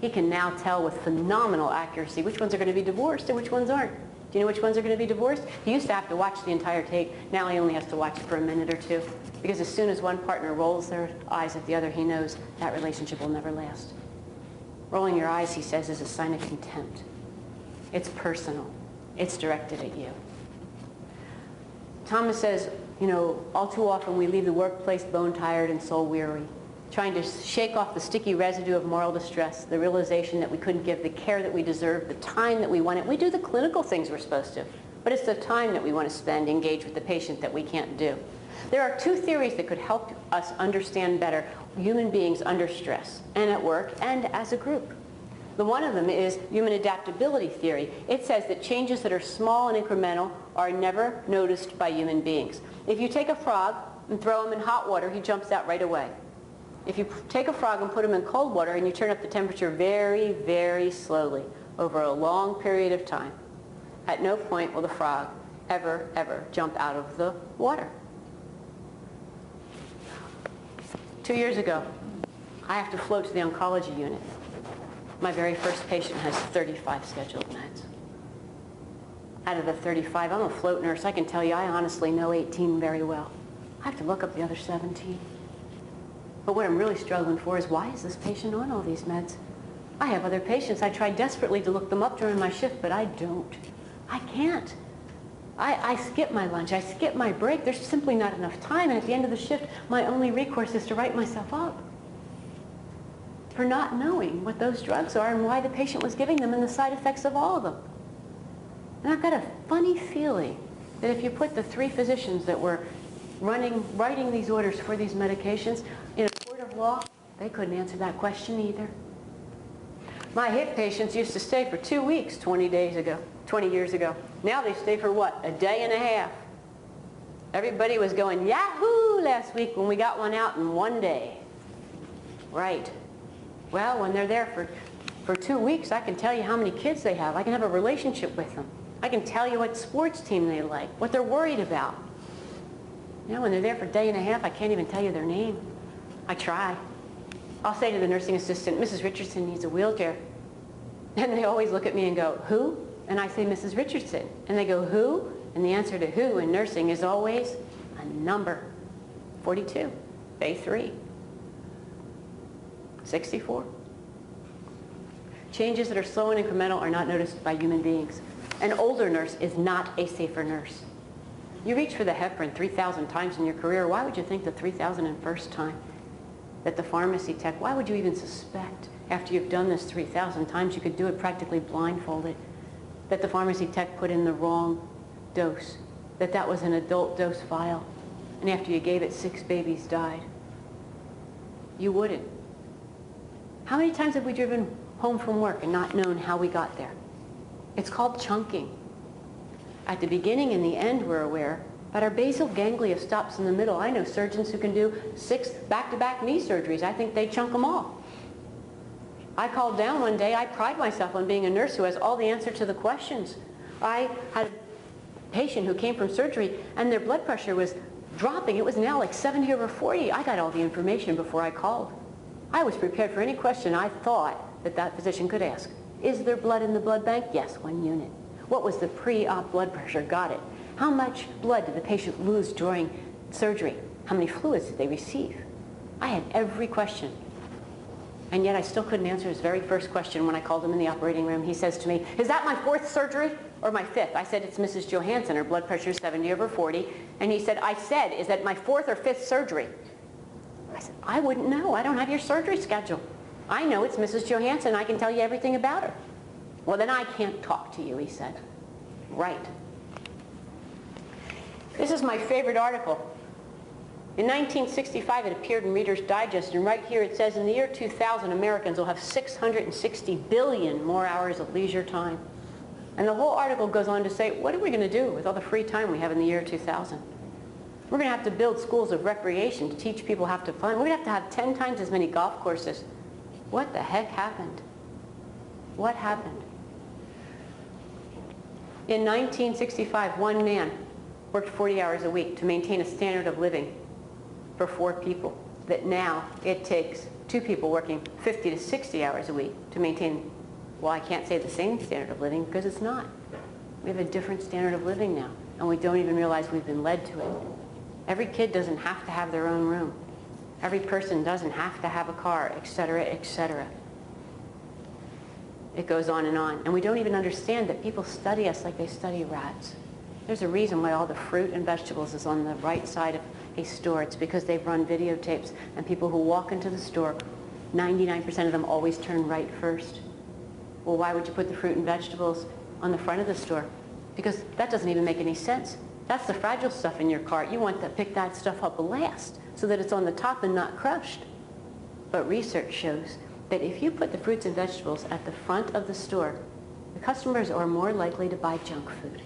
He can now tell with phenomenal accuracy which ones are going to be divorced and which ones aren't. Do you know which ones are going to be divorced? He used to have to watch the entire tape. Now he only has to watch it for a minute or two. Because as soon as one partner rolls their eyes at the other, he knows that relationship will never last. Rolling your eyes, he says, is a sign of contempt. It's personal. It's directed at you. Thomas says, you know, all too often we leave the workplace bone-tired and soul-weary, trying to shake off the sticky residue of moral distress, the realization that we couldn't give the care that we deserve, the time that we wanted. We do the clinical things we're supposed to, but it's the time that we want to spend engaged with the patient that we can't do. There are two theories that could help us understand better human beings under stress, and at work, and as a group. The one of them is human adaptability theory. It says that changes that are small and incremental are never noticed by human beings. If you take a frog and throw him in hot water, he jumps out right away. If you take a frog and put him in cold water and you turn up the temperature very, very slowly over a long period of time, at no point will the frog ever jump out of the water. 2 years ago, I have to float to the oncology unit. My very first patient has 35 scheduled meds. Out of the 35, I'm a float nurse. I can tell you I honestly know 18 very well. I have to look up the other 17. But what I'm really struggling for is, why is this patient on all these meds? I have other patients. I try desperately to look them up during my shift, but I don't. I can't. I skip my lunch. I skip my break. There's simply not enough time. And at the end of the shift, my only recourse is to write myself up for not knowing what those drugs are and why the patient was giving them and the side effects of all of them. And I've got a funny feeling that if you put the 3 physicians that were writing these orders for these medications in a court of law, they couldn't answer that question either. My hip patients used to stay for 2 weeks 20 years ago. Now they stay for what? A day and a half. Everybody was going yahoo last week when we got one out in 1 day. Right. Well, when they're there for 2 weeks, I can tell you how many kids they have. I can have a relationship with them. I can tell you what sports team they like, what they're worried about. You know, when they're there for a day and a half, I can't even tell you their name. I try. I'll say to the nursing assistant, Mrs. Richardson needs a wheelchair. And they always look at me and go, who? And I say, Mrs. Richardson. And they go, who? And the answer to who in nursing is always a number. 42, bay 3, 64. Changes that are slow and incremental are not noticed by human beings. An older nurse is not a safer nurse. You reach for the heparin 3,000 times in your career. Why would you think the 3,001st time that the pharmacy tech, why would you even suspect after you've done this 3,000 times, you could do it practically blindfolded, that the pharmacy tech put in the wrong dose, that that was an adult dose vial, and after you gave it, 6 babies died? You wouldn't. How many times have we driven home from work and not known how we got there? It's called chunking. At the beginning and the end, we're aware, but our basal ganglia stops in the middle. I know surgeons who can do 6 back-to-back knee surgeries. I think they chunk them all. I called down one day. I pride myself on being a nurse who has all the answer to the questions. I had a patient who came from surgery and their blood pressure was dropping. It was now like 70 over 40. I got all the information before I called. I was prepared for any question I thought that that physician could ask. Is there blood in the blood bank? Yes, 1 unit. What was the pre-op blood pressure? Got it. How much blood did the patient lose during surgery? How many fluids did they receive? I had every question. And yet I still couldn't answer his very first question when I called him in the operating room. He says to me, is that my 4th surgery or my 5th? I said, it's Mrs. Johansson. Her blood pressure is 70 over 40. And he said, I said, is that my 4th or 5th surgery? I said, I wouldn't know. I don't have your surgery schedule. I know it's Mrs. Johansson. I can tell you everything about her. Well, then I can't talk to you, he said. Right. This is my favorite article. In 1965, it appeared in Reader's Digest, and right here it says, in the year 2000, Americans will have 660 billion more hours of leisure time. And the whole article goes on to say, what are we going to do with all the free time we have in the year 2000? We're going to have to build schools of recreation to teach people how to have fun. We're going to have 10 times as many golf courses. What the heck happened? What happened? In 1965, one man worked 40 hours a week to maintain a standard of living for 4 people. That now it takes 2 people working 50 to 60 hours a week to maintain, well, I can't say the same standard of living because it's not. We have a different standard of living now, and we don't even realize we've been led to it. Every kid doesn't have to have their own room. Every person doesn't have to have a car, etc., etc. It goes on, and we don't even understand that people study us like they study rats. There's a reason why all the fruit and vegetables is on the right side of a store. It's because they've run videotapes, and people who walk into the store, 99% of them always turn right first. Well, why would you put the fruit and vegetables on the front of the store? Because that doesn't even make any sense. That's the fragile stuff in your cart. You want to pick that stuff up last so that it's on the top and not crushed. But research shows that if you put the fruits and vegetables at the front of the store, the customers are more likely to buy junk food.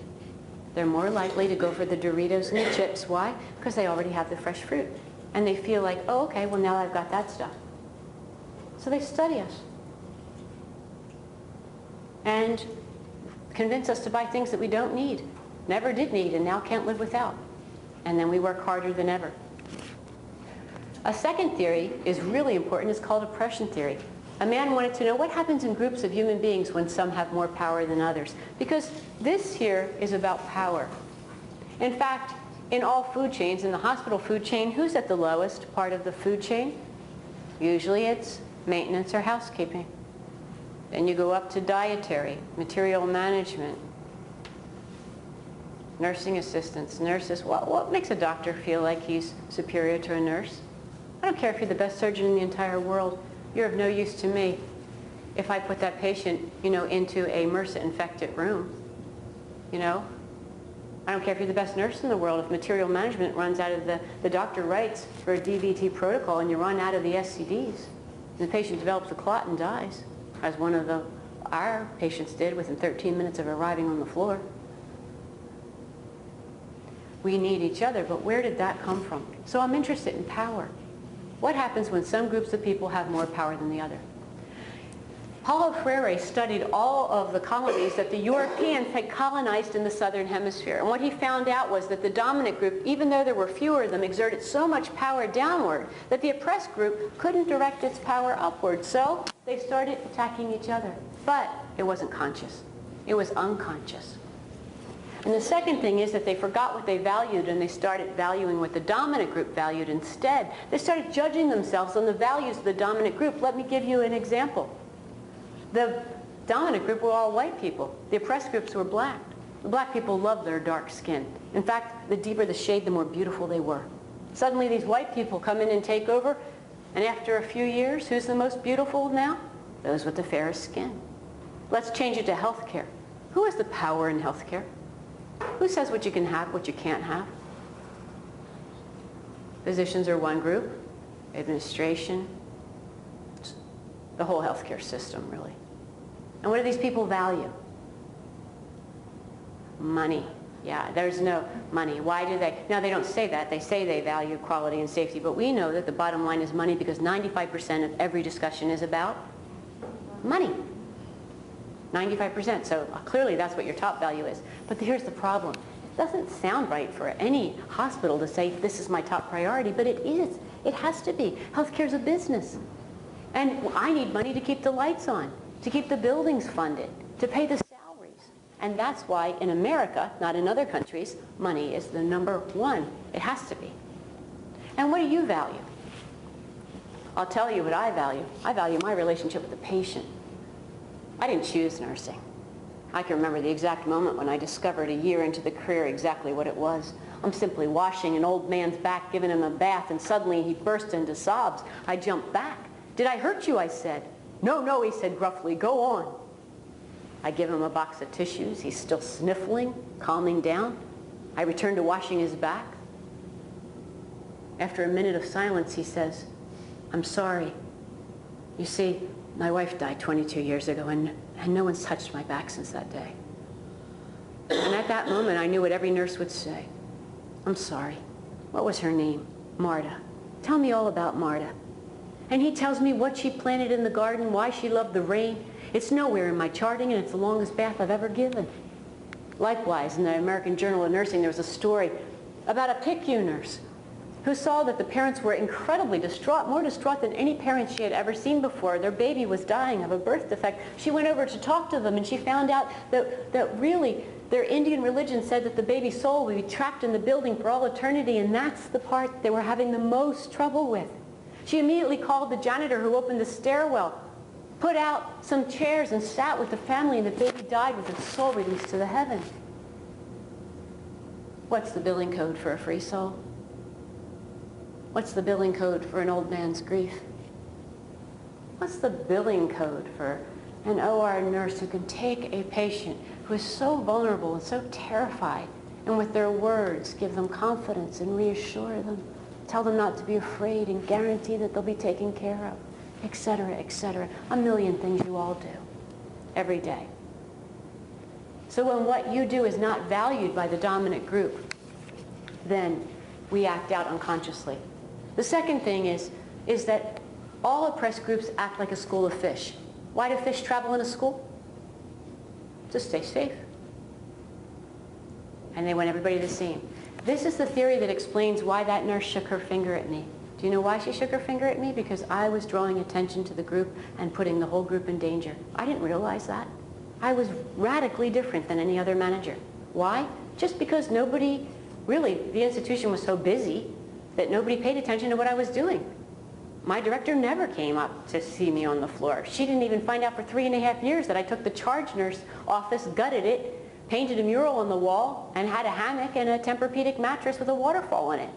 They're more likely to go for the Doritos and the chips. Why? Because they already have the fresh fruit. And they feel like, oh, okay, well, now I've got that stuff. So they study us and convince us to buy things that we don't need, never did need, and now can't live without. And then we work harder than ever. A second theory is really important. It's called oppression theory. A man wanted to know what happens in groups of human beings when some have more power than others. Because this here is about power. In fact, in all food chains, in the hospital food chain, who's at the lowest part of the food chain? Usually it's maintenance or housekeeping. Then you go up to dietary, material management, nursing assistants, nurses. What makes a doctor feel like he's superior to a nurse? I don't care if you're the best surgeon in the entire world. You're of no use to me if I put that patient, into a MRSA-infected room. I don't care if you're the best nurse in the world. If material management runs out of the doctor writes for a DVT protocol and you run out of the SCDs, and the patient develops a clot and dies, as one of our patients did within 13 minutes of arriving on the floor. We need each other, but where did that come from? So I'm interested in power. What happens when some groups of people have more power than the other? Paulo Freire studied all of the colonies that the Europeans had colonized in the southern hemisphere. And what he found out was that the dominant group, even though there were fewer of them, exerted so much power downward that the oppressed group couldn't direct its power upward. So they started attacking each other. But it wasn't conscious. It was unconscious. And the second thing is that they forgot what they valued, and they started valuing what the dominant group valued instead. They started judging themselves on the values of the dominant group. Let me give you an example. The dominant group were all white people. The oppressed groups were black. The black people loved their dark skin. In fact, the deeper the shade, the more beautiful they were. Suddenly these white people come in and take over, and after a few years, who's the most beautiful now? Those with the fairest skin. Let's change it to healthcare. Who has the power in healthcare? Who says what you can have, what you can't have? Physicians are one group, administration, the whole healthcare system, really. And what do these people value? Money. Yeah, there's no money. Why do they? Now, they don't say that. They say they value quality and safety, but we know that the bottom line is money because 95% of every discussion is about money. 95%. So clearly that's what your top value is. But here's the problem. It doesn't sound right for any hospital to say this is my top priority, but it is. It has to be. Healthcare is a business. And I need money to keep the lights on, to keep the buildings funded, to pay the salaries. And that's why in America, not in other countries, money is the number one. It has to be. And what do you value? I'll tell you what I value. I value my relationship with the patient. I didn't choose nursing. I can remember the exact moment when I discovered a year into the career exactly what it was. I'm simply washing an old man's back, giving him a bath, and suddenly he burst into sobs. I jumped back. "Did I hurt you?" I said. "No, no," he said gruffly. "Go on." I give him a box of tissues. He's still sniffling, calming down. I return to washing his back. After a minute of silence, he says, "I'm sorry. You see, my wife died 22 years ago, and no one's touched my back since that day." And at that moment, I knew what every nurse would say. "I'm sorry. What was her name?" "Marta. Tell me all about Marta." And he tells me what she planted in the garden, why she loved the rain. It's nowhere in my charting, and it's the longest bath I've ever given. Likewise, in the American Journal of Nursing, there was a story about a PICU nurse who saw that the parents were incredibly distraught, more distraught than any parents she had ever seen before. Their baby was dying of a birth defect. She went over to talk to them, and she found out that really their Indian religion said that the baby's soul would be trapped in the building for all eternity, and that's the part they were having the most trouble with. She immediately called the janitor who opened the stairwell, put out some chairs, and sat with the family, and the baby died with its soul released to the heavens. What's the billing code for a free soul? What's the billing code for an old man's grief? What's the billing code for an OR nurse who can take a patient who is so vulnerable and so terrified, and with their words give them confidence and reassure them, tell them not to be afraid and guarantee that they'll be taken care of, etc., etc. A million things you all do every day. So when what you do is not valued by the dominant group, then we act out unconsciously. The second thing is that all oppressed groups act like a school of fish. Why do fish travel in a school? To stay safe. And they want everybody the same. This is the theory that explains why that nurse shook her finger at me. Do you know why she shook her finger at me? Because I was drawing attention to the group and putting the whole group in danger. I didn't realize that. I was radically different than any other manager. Why? Just because nobody, really, the institution was so busy that nobody paid attention to what I was doing. My director never came up to see me on the floor. She didn't even find out for 3.5 years that I took the charge nurse office, gutted it, painted a mural on the wall, and had a hammock and a Tempur-Pedic mattress with a waterfall in it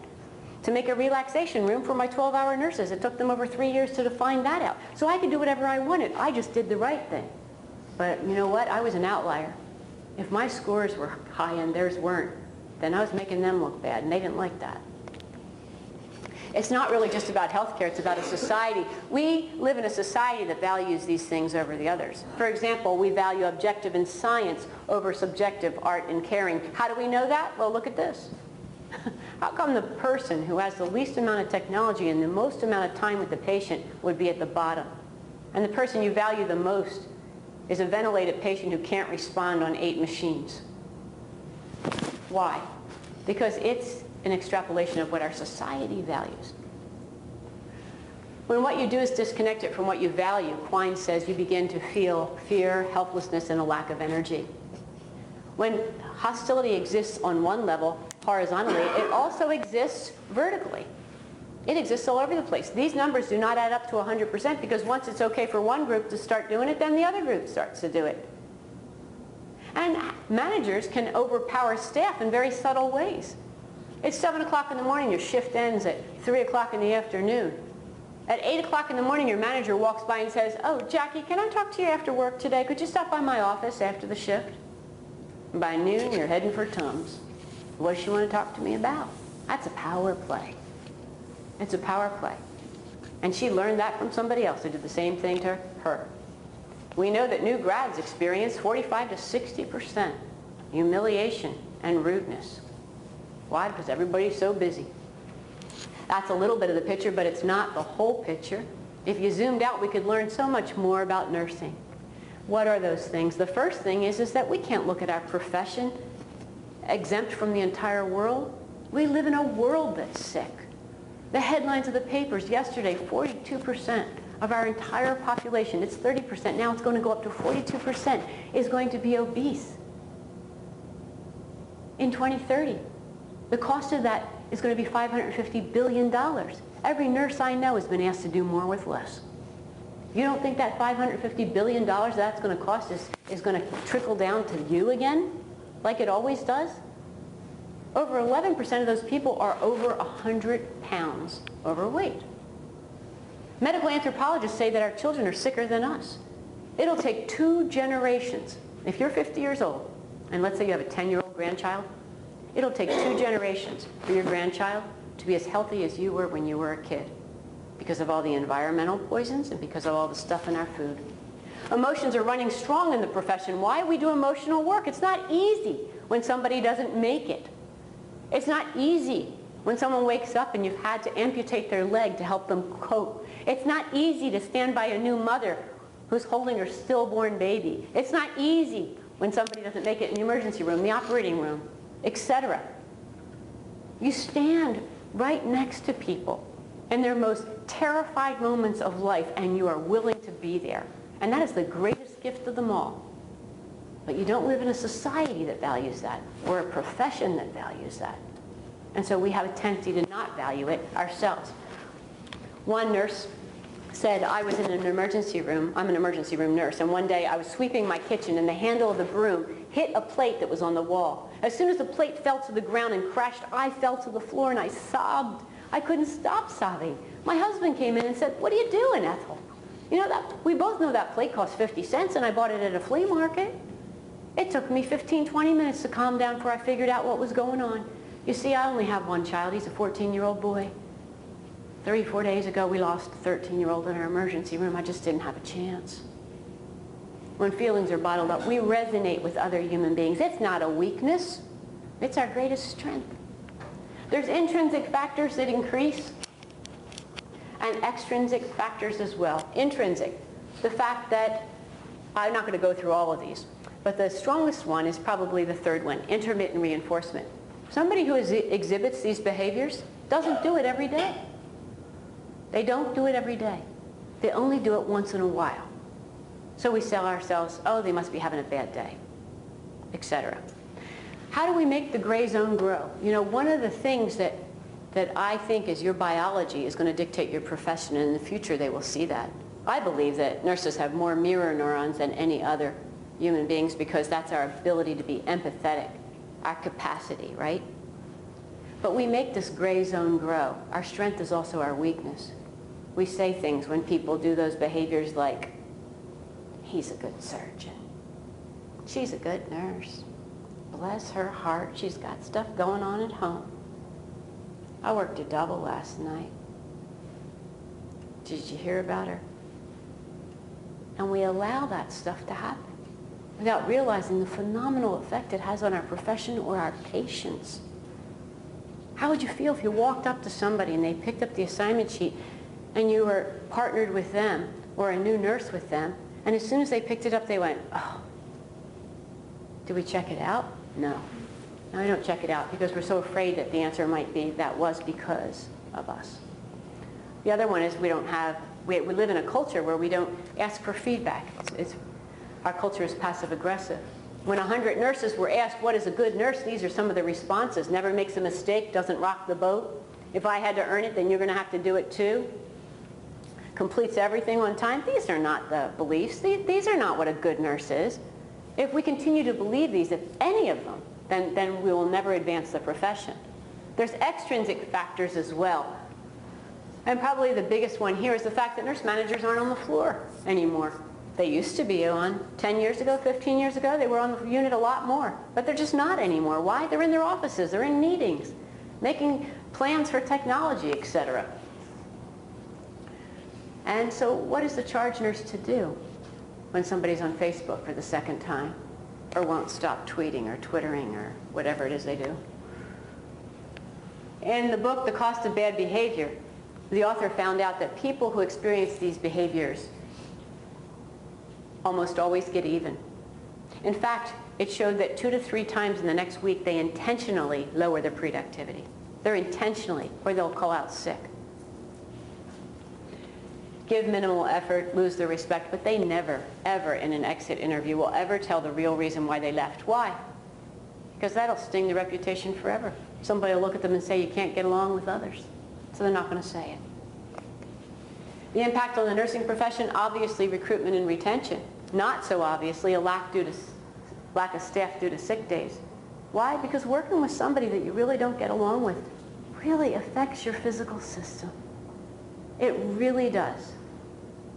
to make a relaxation room for my 12-hour nurses. It took them over 3 years to find that out. So I could do whatever I wanted. I just did the right thing. But you know what? I was an outlier. If my scores were high and theirs weren't, then I was making them look bad, and they didn't like that. It's not really just about healthcare, it's about a society. We live in a society that values these things over the others. For example, we value objective and science over subjective art and caring. How do we know that? Well, look at this. How come the person who has the least amount of technology and the most amount of time with the patient would be at the bottom? And the person you value the most is a ventilated patient who can't respond on 8 machines. Why? Because it's an extrapolation of what our society values. When what you do is disconnect it from what you value, Quine says you begin to feel fear, helplessness, and a lack of energy. When hostility exists on one level, horizontally, it also exists vertically. It exists all over the place. These numbers do not add up to 100% because once it's okay for one group to start doing it, then the other group starts to do it. And managers can overpower staff in very subtle ways. It's 7 o'clock in the morning, your shift ends at 3 o'clock in the afternoon. At 8 o'clock in the morning, your manager walks by and says, "Oh, Jackie, can I talk to you after work today? Could you stop by my office after the shift?" And by noon, you're heading for Tums. What does she want to talk to me about? That's a power play. It's a power play. And she learned that from somebody else who did the same thing to her. We know that new grads experience 45 to 60% humiliation and rudeness. Why? Because everybody's so busy. That's a little bit of the picture, but it's not the whole picture. If you zoomed out, we could learn so much more about nursing. What are those things? The first thing is that we can't look at our profession exempt from the entire world. We live in a world that's sick. The headlines of the papers yesterday, 42% of our entire population, it's 30%, now it's going to go up to 42%, is going to be obese in 2030. The cost of that is going to be $550 billion. Every nurse I know has been asked to do more with less. You don't think that $550 billion that's going to cost us is going to trickle down to you again, like it always does? Over 11% of those people are over 100 pounds overweight. Medical anthropologists say that our children are sicker than us. It'll take 2 generations. If you're 50 years old, and let's say you have a 10-year-old grandchild, it'll take 2 generations for your grandchild to be as healthy as you were when you were a kid because of all the environmental poisons and because of all the stuff in our food. Emotions are running strong in the profession. Why we do emotional work? It's not easy when somebody doesn't make it. It's not easy when someone wakes up and you've had to amputate their leg to help them cope. It's not easy to stand by a new mother who's holding her stillborn baby. It's not easy when somebody doesn't make it in the emergency room, the operating room, etc. You stand right next to people in their most terrified moments of life, and you are willing to be there. And that is the greatest gift of them all. But you don't live in a society that values that, or a profession that values that. And so we have a tendency to not value it ourselves. One nurse said, I was in an emergency room, I'm an emergency room nurse, and one day I was sweeping my kitchen and the handle of the broom hit a plate that was on the wall. As soon as the plate fell to the ground and crashed, I fell to the floor and I sobbed. I couldn't stop sobbing. My husband came in and said, what are you doing, Ethel? You know, that we both know that plate cost 50 cents and I bought it at a flea market. It took me 15, 20 minutes to calm down before I figured out what was going on. You see, I only have one child. He's a 14-year-old boy. 34 days ago, we lost a 13-year-old in our emergency room. I just didn't have a chance. When feelings are bottled up, we resonate with other human beings. It's not a weakness. It's our greatest strength. There's intrinsic factors that increase and extrinsic factors as well. Intrinsic, the fact that, I'm not going to go through all of these, but the strongest one is probably the third one, intermittent reinforcement. Somebody who exhibits these behaviors doesn't do it every day. They don't do it every day. They only do it once in a while. So we tell ourselves, oh, they must be having a bad day, etc. How do we make the gray zone grow? You know, one of the things that I think is your biology is going to dictate your profession, and in the future they will see that. I believe that nurses have more mirror neurons than any other human beings because that's our ability to be empathetic, our capacity, right? But we make this gray zone grow. Our strength is also our weakness. We say things when people do those behaviors like, he's a good surgeon. She's a good nurse. Bless her heart, she's got stuff going on at home. I worked a double last night. Did you hear about her? And we allow that stuff to happen without realizing the phenomenal effect it has on our profession or our patients. How would you feel if you walked up to somebody and they picked up the assignment sheet and you were partnered with them or a new nurse with them, and as soon as they picked it up they went, oh, did we check it out? No. No, I don't check it out because we're so afraid that the answer might be that was because of us. The other one is we live in a culture where we don't ask for feedback. Our culture is passive-aggressive. When 100 nurses were asked, what is a good nurse, these are some of the responses. Never makes a mistake, doesn't rock the boat. If I had to earn it, then you're going to have to do it too. Completes everything on time. These are not the beliefs. These are not what a good nurse is. If we continue to believe these, if any of them, then we will never advance the profession. There's extrinsic factors as well. And probably the biggest one here is the fact that nurse managers aren't on the floor anymore. They used to be on 10 years ago, 15 years ago. They were on the unit a lot more. But they're just not anymore. Why? They're in their offices. They're in meetings, making plans for technology, etc. And so what is the charge nurse to do when somebody's on Facebook for the second time or won't stop tweeting or twittering or whatever it is they do? In the book, The Cost of Bad Behavior, the author found out that people who experience these behaviors almost always get even. In fact, it showed that 2 to 3 times in the next week they intentionally lower their productivity. They're intentionally, or they'll call out sick. Give minimal effort, lose their respect, but they never, ever in an exit interview will ever tell the real reason why they left. Why? Because that'll sting the reputation forever. Somebody will look at them and say you can't get along with others. So they're not going to say it. The impact on the nursing profession, obviously recruitment and retention. Not so obviously a lack of staff due to sick days. Why? Because working with somebody that you really don't get along with really affects your physical system. It really does.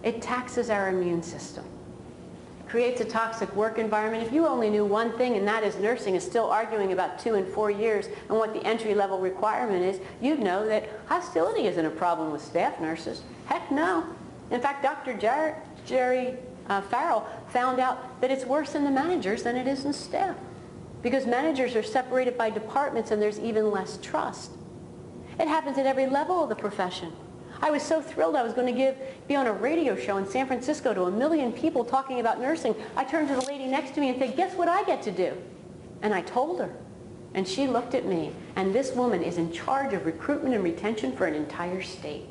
It taxes our immune system. Creates a toxic work environment. If you only knew one thing, and that is nursing is still arguing about 2 and 4 years and what the entry-level requirement is, you'd know that hostility isn't a problem with staff nurses. Heck no. In fact, Dr. Jerry Farrell found out that it's worse in the managers than it is in staff because managers are separated by departments and there's even less trust. It happens at every level of the profession. I was so thrilled I was going to be on a radio show in San Francisco to 1 million people talking about nursing. I turned to the lady next to me and said, guess what I get to do? And I told her. And she looked at me. And this woman is in charge of recruitment and retention for an entire state.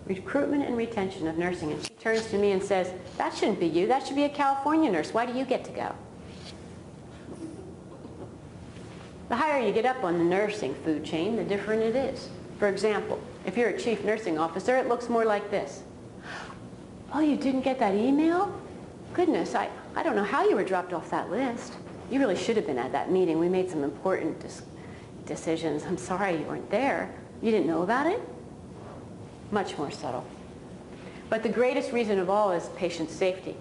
Recruitment and retention of nursing. And she turns to me and says, that shouldn't be you. That should be a California nurse. Why do you get to go? The higher you get up on the nursing food chain, the different it is. For example, if you're a chief nursing officer, it looks more like this. Oh, you didn't get that email? Goodness, I don't know how you were dropped off that list. You really should have been at that meeting. We made some important decisions. I'm sorry you weren't there. You didn't know about it? Much more subtle. But the greatest reason of all is patient safety.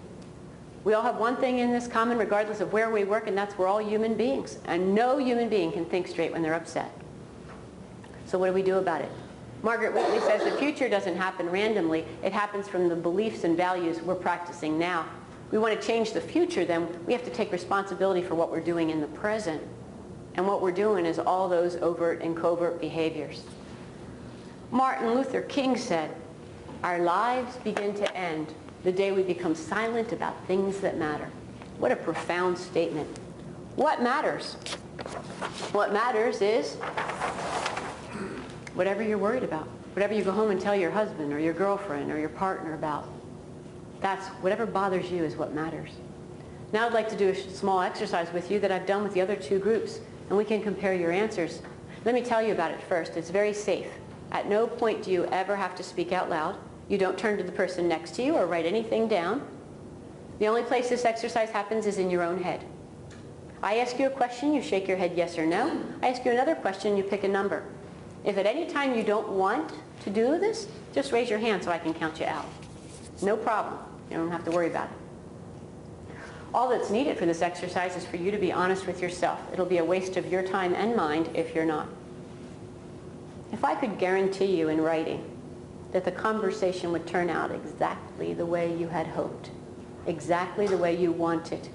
We all have one thing in this common regardless of where we work, and that's we're all human beings. And no human being can think straight when they're upset. So what do we do about it? Margaret Whitley says the future doesn't happen randomly. It happens from the beliefs and values we're practicing now. We want to change the future, then we have to take responsibility for what we're doing in the present. And what we're doing is all those overt and covert behaviors. Martin Luther King said, our lives begin to end the day we become silent about things that matter. What a profound statement. What matters? What matters is whatever you're worried about, whatever you go home and tell your husband or your girlfriend or your partner about. That's whatever bothers you is what matters. Now I'd like to do a small exercise with you that I've done with the other two groups, and we can compare your answers. Let me tell you about it first. It's very safe. At no point do you ever have to speak out loud. You don't turn to the person next to you or write anything down. The only place this exercise happens is in your own head. I ask you a question, you shake your head yes or no. I ask you another question, you pick a number. If at any time you don't want to do this, just raise your hand so I can count you out. No problem. You don't have to worry about it. All that's needed for this exercise is for you to be honest with yourself. It'll be a waste of your time and mind if you're not. If I could guarantee you in writing that the conversation would turn out exactly the way you had hoped, exactly the way you wanted,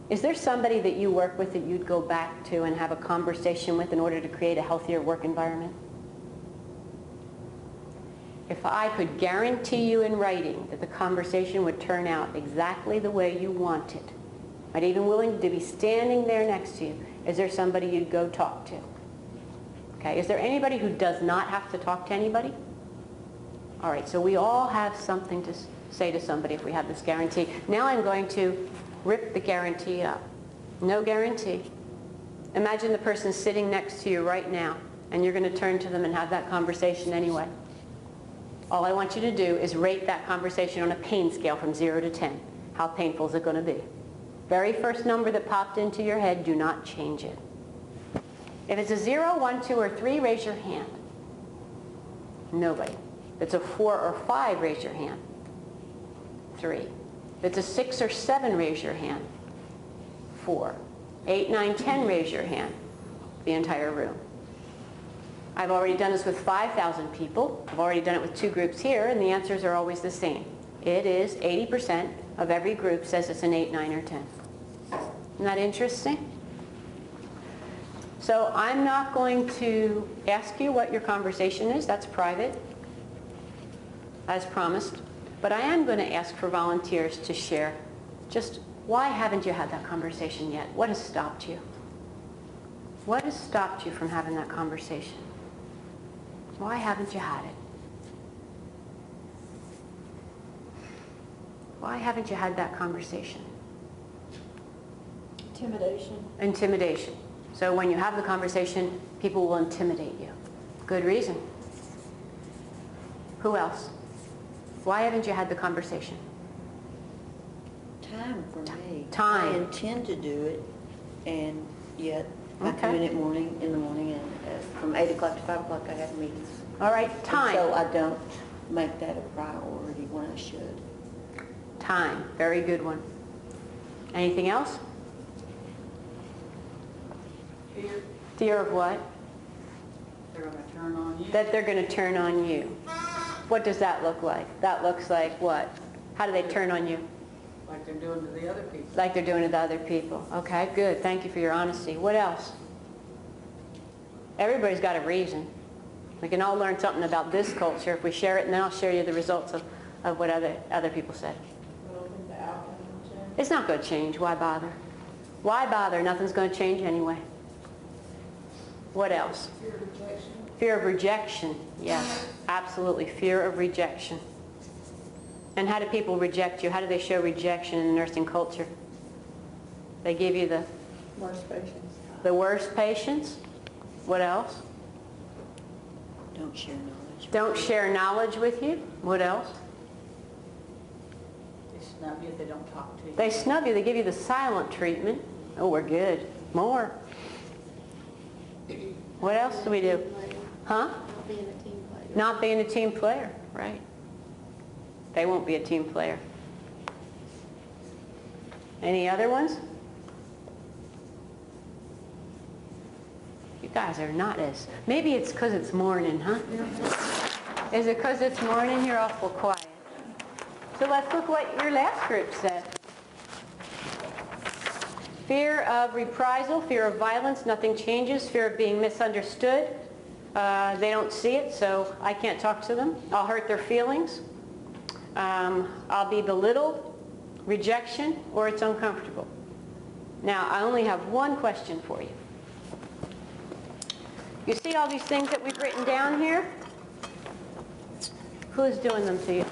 is there somebody that you work with that you'd go back to and have a conversation with in order to create a healthier work environment? If I could guarantee you in writing that the conversation would turn out exactly the way you wanted, I'd even willing to be standing there next to you, is there somebody you'd go talk to? Okay, is there anybody who does not have to talk to anybody? All right, so we all have something to say to somebody if we have this guarantee. Now I'm going to rip the guarantee up. No guarantee. Imagine the person sitting next to you right now, and you're going to turn to them and have that conversation anyway. All I want you to do is rate that conversation on a pain scale from 0 to 10. How painful is it going to be? Very first number that popped into your head, do not change it. If it's a 0, 1, 2, or 3, raise your hand. Nobody. If it's a 4 or 5, raise your hand. 3. If it's a 6 or 7, raise your hand. 4. 8, 9, 10, raise your hand. The entire room. I've already done this with 5,000 people. I've already done it with 2 groups here, and the answers are always the same. It is 80% of every group says it's an 8, 9, or 10. Isn't that interesting? So I'm not going to ask you what your conversation is. That's private, as promised. But I am going to ask for volunteers to share just why haven't you had that conversation yet? What has stopped you? What has stopped you from having that conversation? Why haven't you had it? Why haven't you had that conversation? Intimidation. Intimidation. So when you have the conversation, people will intimidate you. Good reason. Who else? Why haven't you had the conversation? Time for me. Time. I intend to do it, and yet I come in the morning, and from 8 o'clock to 5 o'clock I have meetings. All right, time. And so I don't make that a priority when I should. Time. Very good one. Anything else? Fear. Fear of what? They're going to turn on you. That they're going to turn on you. What does that look like? That looks like what? How do they turn on you? Like they're doing to the other people. Like they're doing to the other people. Okay, good. Thank you for your honesty. What else? Everybody's got a reason. We can all learn something about this culture if we share it, and then I'll share you the results of what other people said. It's not going to change. Why bother? Why bother? Nothing's going to change anyway. What else? Fear of rejection. Fear of rejection. Yes, absolutely. Fear of rejection. And how do people reject you? How do they show rejection in the nursing culture? They give you the Worst patients. worst patients. What else? Don't share knowledge. Don't share knowledge with you. What else? They snub you if they don't talk to you. They snub you. They give you the silent treatment. Oh, we're good. More. What else do we do? Huh? Not being a team player. Not being a team player, right? They won't be a team player. Any other ones? You guys are not as... Maybe it's because it's morning, huh? Is it because it's morning? You're awful quiet. So let's look what your last group said. Fear of reprisal, fear of violence, nothing changes. Fear of being misunderstood. They don't see it, so I can't talk to them. I'll hurt their feelings. I'll be belittled, rejection, or it's uncomfortable. Now, I only have one question for you. You see all these things that we've written down here? Who's doing them to you?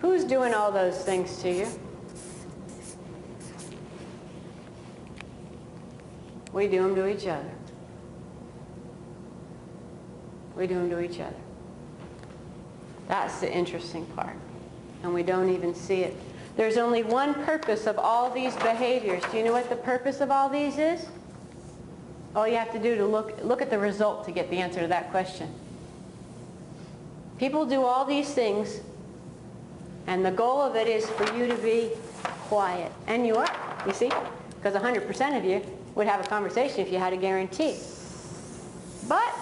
Who's doing all those things to you? We do them to each other. We do them to each other. That's the interesting part. And we don't even see it. There's only one purpose of all these behaviors. Do you know what the purpose of all these is? All you have to do to look at the result to get the answer to that question. People do all these things, and the goal of it is for you to be quiet. And you are, you see? Because 100% of you would have a conversation if you had a guarantee. But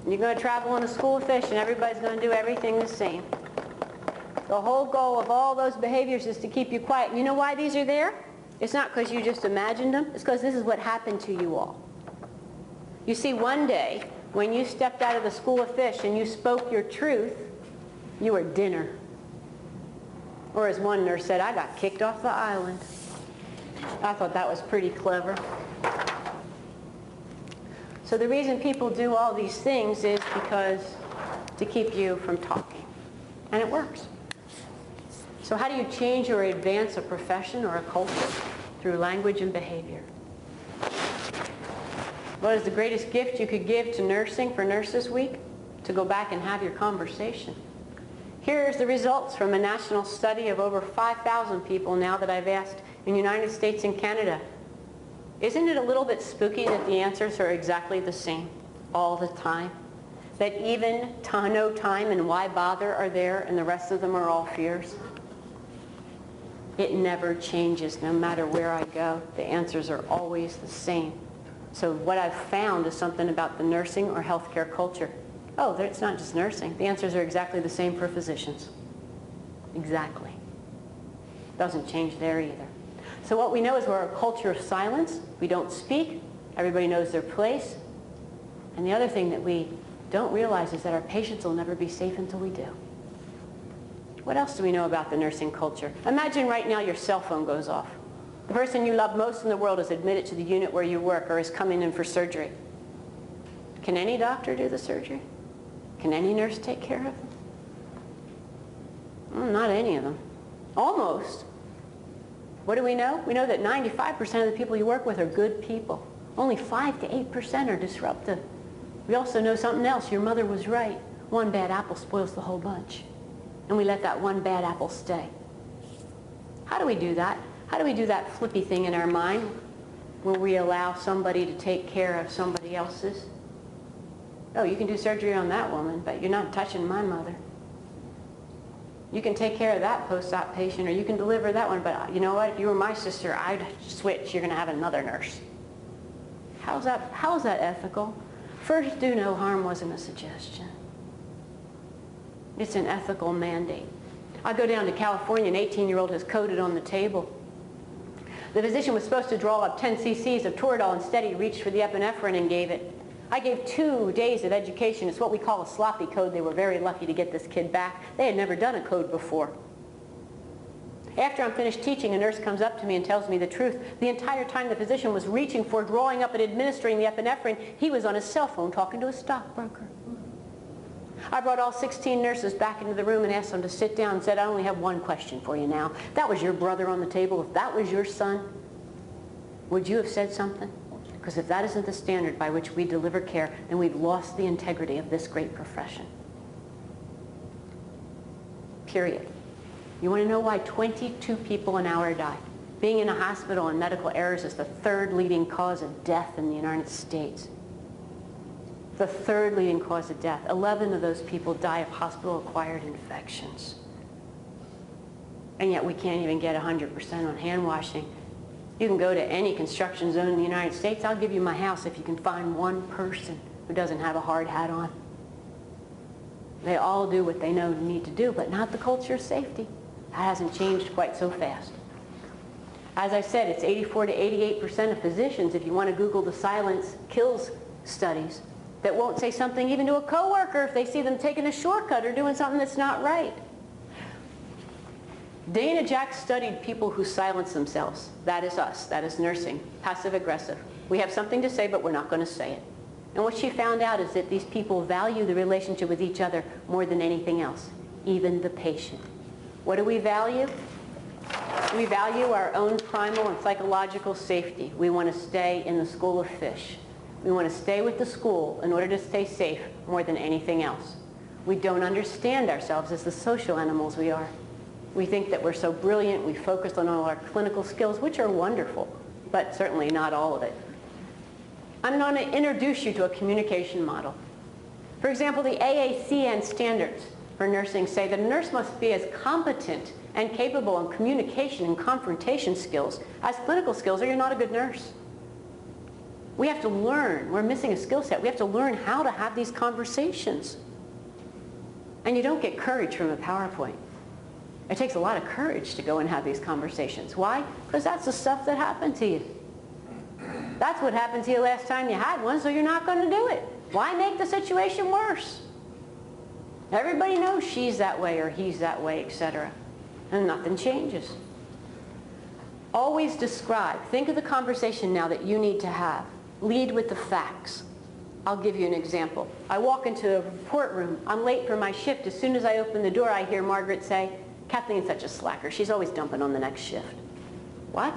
you're going to travel in a school of fish, and everybody's going to do everything the same. The whole goal of all those behaviors is to keep you quiet. You know why these are there? It's not because you just imagined them. It's because this is what happened to you all. You see, one day, when you stepped out of the school of fish and you spoke your truth, you were dinner. Or as one nurse said, I got kicked off the island. I thought that was pretty clever. So the reason people do all these things is because to keep you from talking. And it works. So how do you change or advance a profession or a culture? Through language and behavior. What is the greatest gift you could give to nursing for Nurses Week? To go back and have your conversation. Here's the results from a national study of over 5,000 people now that I've asked in the United States and Canada. Isn't it a little bit spooky that the answers are exactly the same all the time? That even no time and why bother are there, and the rest of them are all fears? It never changes no matter where I go. The answers are always the same. So what I've found is something about the nursing or healthcare culture. Oh, it's not just nursing. The answers are exactly the same for physicians. Exactly. Doesn't change there either. So what we know is we're a culture of silence. We don't speak. Everybody knows their place. And the other thing that we don't realize is that our patients will never be safe until we do. What else do we know about the nursing culture? Imagine right now your cell phone goes off. The person you love most in the world is admitted to the unit where you work or is coming in for surgery. Can any doctor do the surgery? Can any nurse take care of them? Not any of them. Almost. What do we know? We know that 95% of the people you work with are good people. Only 5 to 8% are disruptive. We also know something else. Your mother was right. One bad apple spoils the whole bunch. And we let that one bad apple stay. How do we do that? How do we do that flippy thing in our mind where we allow somebody to take care of somebody else's? Oh, you can do surgery on that woman, but you're not touching my mother. You can take care of that post-op patient, or you can deliver that one, but you know what? If you were my sister, I'd switch. You're going to have another nurse. How is that ethical? First, do no harm wasn't a suggestion. It's an ethical mandate. I go down to California, an 18-year-old has coded on the table. The physician was supposed to draw up 10 cc's of Toradol. Instead, he reached for the epinephrine and gave it. I gave 2 days of education. It's what we call a sloppy code. They were very lucky to get this kid back. They had never done a code before. After I'm finished teaching, a nurse comes up to me and tells me the truth. The entire time the physician was reaching for, drawing up, and administering the epinephrine, he was on his cell phone talking to a stockbroker. I brought all 16 nurses back into the room and asked them to sit down and said, I only have one question for you now. If that was your brother on the table, if that was your son, would you have said something? Because if that isn't the standard by which we deliver care, then we've lost the integrity of this great profession. Period. You want to know why 22 people an hour die? Being in a hospital and medical errors is the 3rd leading cause of death in the United States. The 3rd leading cause of death. 11 of those people die of hospital-acquired infections. And yet we can't even get 100% on hand washing. You can go to any construction zone in the United States. I'll give you my house if you can find one person who doesn't have a hard hat on. They all do what they know need to do, but not the culture of safety. That hasn't changed quite so fast. As I said, it's 84 to 88% of physicians, if you want to Google the silence kills studies, that won't say something even to a coworker if they see them taking a shortcut or doing something that's not right. Dana Jack studied people who silence themselves. That is us. That is nursing. Passive-aggressive. We have something to say, but we're not going to say it. And what she found out is that these people value the relationship with each other more than anything else, even the patient. What do we value? We value our own primal and psychological safety. We want to stay in the school of fish. We want to stay with the school in order to stay safe more than anything else. We don't understand ourselves as the social animals we are. We think that we're so brilliant, we focus on all our clinical skills, which are wonderful, but certainly not all of it. I'm going to introduce you to a communication model. For example, the AACN standards for nursing say that a nurse must be as competent and capable in communication and confrontation skills as clinical skills, or you're not a good nurse. We have to learn. We're missing a skill set. We have to learn how to have these conversations. And you don't get courage from a PowerPoint. It takes a lot of courage to go and have these conversations. Why? Because that's the stuff that happened to you. That's what happened to you last time you had one, so you're not going to do it. Why make the situation worse? Everybody knows she's that way or he's that way, etc. And nothing changes. Always describe. Think of the conversation now that you need to have. Lead with the facts. I'll give you an example. I walk into the report room. I'm late for my shift. As soon as I open the door, I hear Margaret say, Kathleen's such a slacker. She's always dumping on the next shift. What?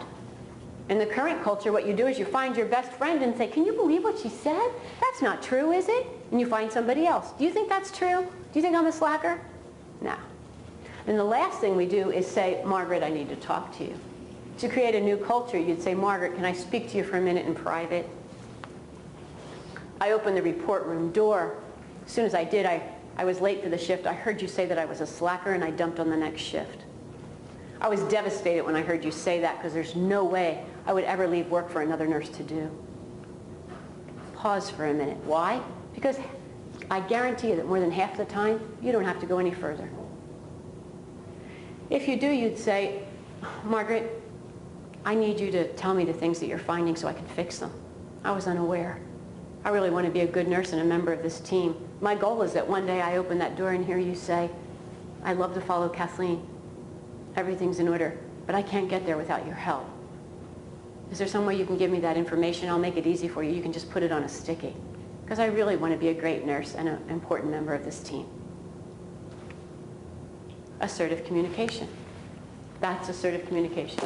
In the current culture, what you do is you find your best friend and say, can you believe what she said? That's not true, is it? And you find somebody else. Do you think that's true? Do you think I'm a slacker? No. And the last thing we do is say, Margaret, I need to talk to you. To create a new culture, you'd say, Margaret, can I speak to you for a minute in private? I opened the report room door. As soon as I did, I was late for the shift. I heard you say that I was a slacker and I dumped on the next shift. I was devastated when I heard you say that because there's no way I would ever leave work for another nurse to do. Pause for a minute. Why? Because I guarantee you that more than half the time, you don't have to go any further. If you do, you'd say, Margaret, I need you to tell me the things that you're finding so I can fix them. I was unaware. I really want to be a good nurse and a member of this team. My goal is that one day I open that door and hear you say, I'd love to follow Kathleen. Everything's in order, but I can't get there without your help. Is there some way you can give me that information? I'll make it easy for you. You can just put it on a sticky. Because I really want to be a great nurse and an important member of this team. Assertive communication. That's assertive communication.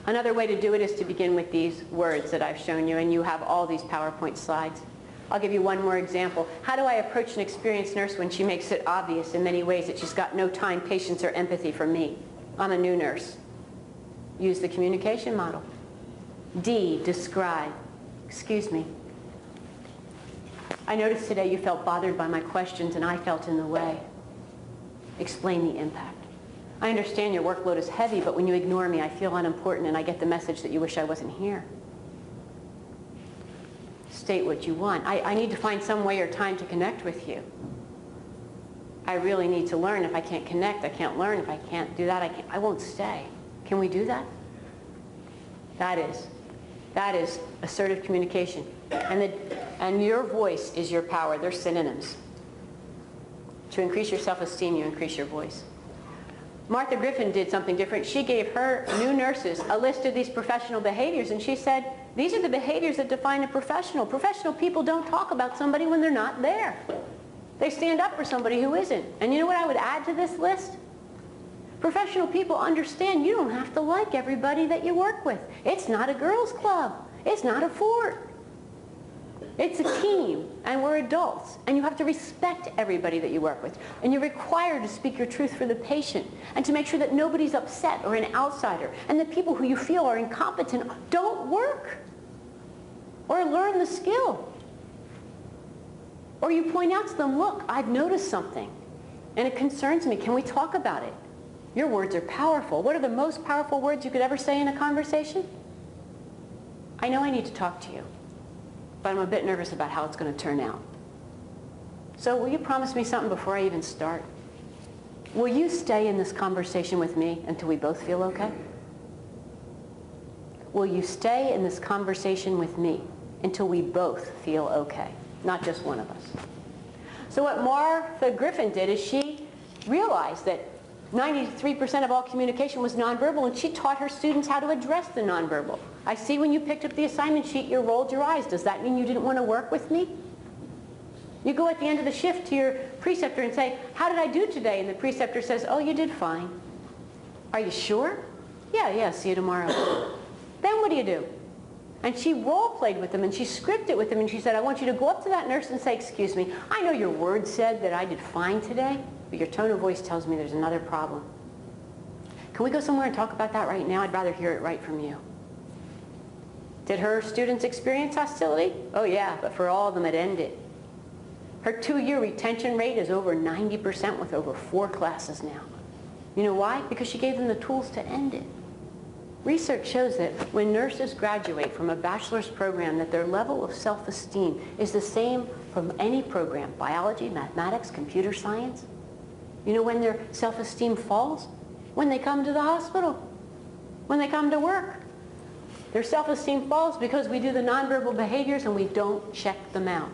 Another way to do it is to begin with these words that I've shown you, and you have all these PowerPoint slides. I'll give you one more example. How do I approach an experienced nurse when she makes it obvious in many ways that she's got no time, patience, or empathy for me? I'm a new nurse. Use the communication model. D, describe. Excuse me. I noticed today you felt bothered by my questions and I felt in the way. Explain the impact. I understand your workload is heavy, but when you ignore me, I feel unimportant and I get the message that you wish I wasn't here. State what you want. I need to find some way or time to connect with you. I really need to learn. If I can't connect, I can't learn. If I can't do that, I won't stay. Can we do that? That is assertive communication. And your voice is your power. They're synonyms. To increase your self-esteem, you increase your voice. Martha Griffin did something different. She gave her new nurses a list of these professional behaviors, and she said, these are the behaviors that define a professional. Professional people don't talk about somebody when they're not there. They stand up for somebody who isn't. And you know what I would add to this list? Professional people understand you don't have to like everybody that you work with. It's not a girls' club. It's not a fort. It's a team, and we're adults, and you have to respect everybody that you work with. And you're required to speak your truth for the patient and to make sure that nobody's upset or an outsider. And the people who you feel are incompetent don't work or learn the skill. Or you point out to them, look, I've noticed something, and it concerns me. Can we talk about it? Your words are powerful. What are the most powerful words you could ever say in a conversation? I know I need to talk to you, but I'm a bit nervous about how it's going to turn out. So will you promise me something before I even start? Will you stay in this conversation with me until we both feel okay? Will you stay in this conversation with me until we both feel okay? Not just one of us. So what Martha Griffin did is she realized that 93% of all communication was nonverbal, and she taught her students how to address the nonverbal. I see when you picked up the assignment sheet, you rolled your eyes. Does that mean you didn't want to work with me? You go at the end of the shift to your preceptor and say, how did I do today? And the preceptor says, oh, you did fine. Are you sure? Yeah, see you tomorrow. Then what do? And she role-played with them, and she scripted with them, and she said, I want you to go up to that nurse and say, excuse me, I know your words said that I did fine today, but your tone of voice tells me there's another problem. Can we go somewhere and talk about that right now? I'd rather hear it right from you. Did her students experience hostility? Oh yeah, but for all of them it ended. Her 2-year retention rate is over 90% with over 4 classes now. You know why? Because she gave them the tools to end it. Research shows that when nurses graduate from a bachelor's program, that their level of self-esteem is the same from any program, biology, mathematics, computer science. You know when their self-esteem falls? When they come to the hospital, when they come to work. Their self-esteem falls because we do the nonverbal behaviors and we don't check them out.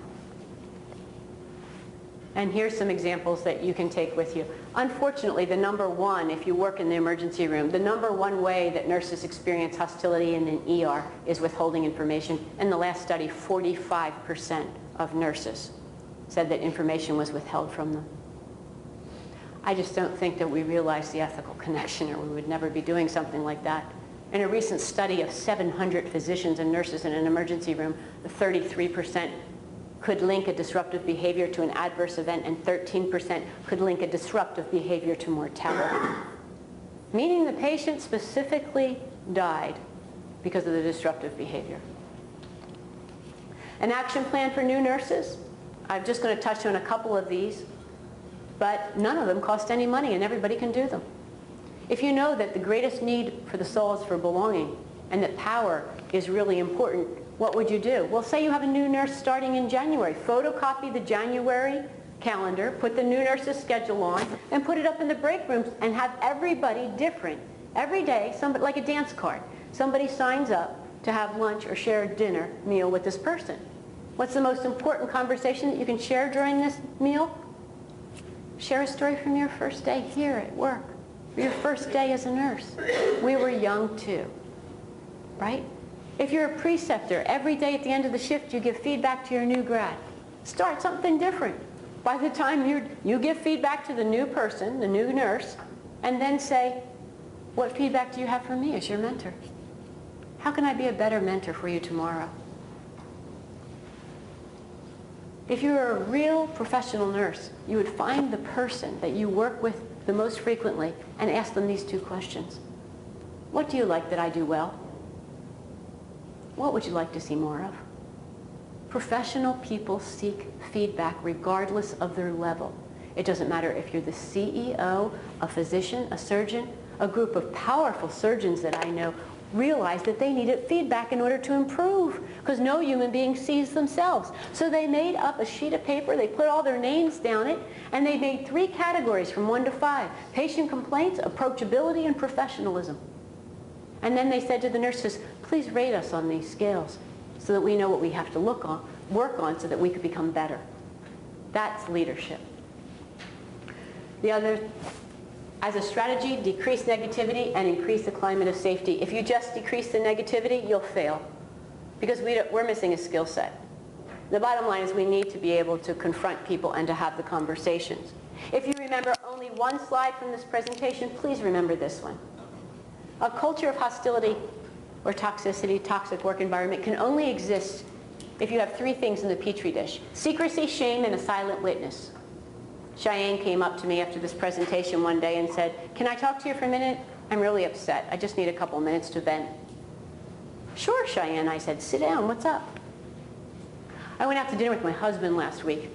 And here's some examples that you can take with you. Unfortunately, the number one, if you work in the emergency room, the number one way that nurses experience hostility in an ER is withholding information. In the last study, 45% of nurses said that information was withheld from them. I just don't think that we realize the ethical connection, or we would never be doing something like that. In a recent study of 700 physicians and nurses in an emergency room, 33% could link a disruptive behavior to an adverse event, and 13% could link a disruptive behavior to mortality. Meaning the patient specifically died because of the disruptive behavior. An action plan for new nurses. I'm just going to touch on a couple of these, but none of them cost any money and everybody can do them. If you know that the greatest need for the soul is for belonging and that power is really important, what would you do? Well, say you have a new nurse starting in January. Photocopy the January calendar, put the new nurse's schedule on, and put it up in the break rooms and have everybody different. Every day, somebody, like a dance card, somebody signs up to have lunch or share a dinner meal with this person. What's the most important conversation that you can share during this meal? Share a story from your first day here at work, or your first day as a nurse. We were young too, right? If you're a preceptor, every day at the end of the shift you give feedback to your new grad. Start something different. By the time you give feedback to the new person, the new nurse, and then say, what feedback do you have for me as your mentor? How can I be a better mentor for you tomorrow? If you were a real professional nurse, you would find the person that you work with the most frequently and ask them these 2 questions. What do you like that I do well? What would you like to see more of? Professional people seek feedback regardless of their level. It doesn't matter if you're the CEO, a physician, a surgeon, a group of powerful surgeons that I know realized that they needed feedback in order to improve, because no human being sees themselves. So they made up a sheet of paper, they put all their names down it, and they made 3 categories from 1 to 5: patient complaints, approachability, and professionalism. And then they said to the nurses, please rate us on these scales so that we know what we have to work on so that we could become better. That's leadership. The other, as a strategy, decrease negativity and increase the climate of safety. If you just decrease the negativity, you'll fail, because we're missing a skill set. The bottom line is we need to be able to confront people and to have the conversations. If you remember only one slide from this presentation, please remember this one. A culture of hostility or toxicity, toxic work environment, can only exist if you have 3 things in the petri dish: secrecy, shame, and a silent witness. Cheyenne came up to me after this presentation one day and said, can I talk to you for a minute? I'm really upset. I just need a couple minutes to vent. Sure, Cheyenne, I said. Sit down. What's up? I went out to dinner with my husband last week,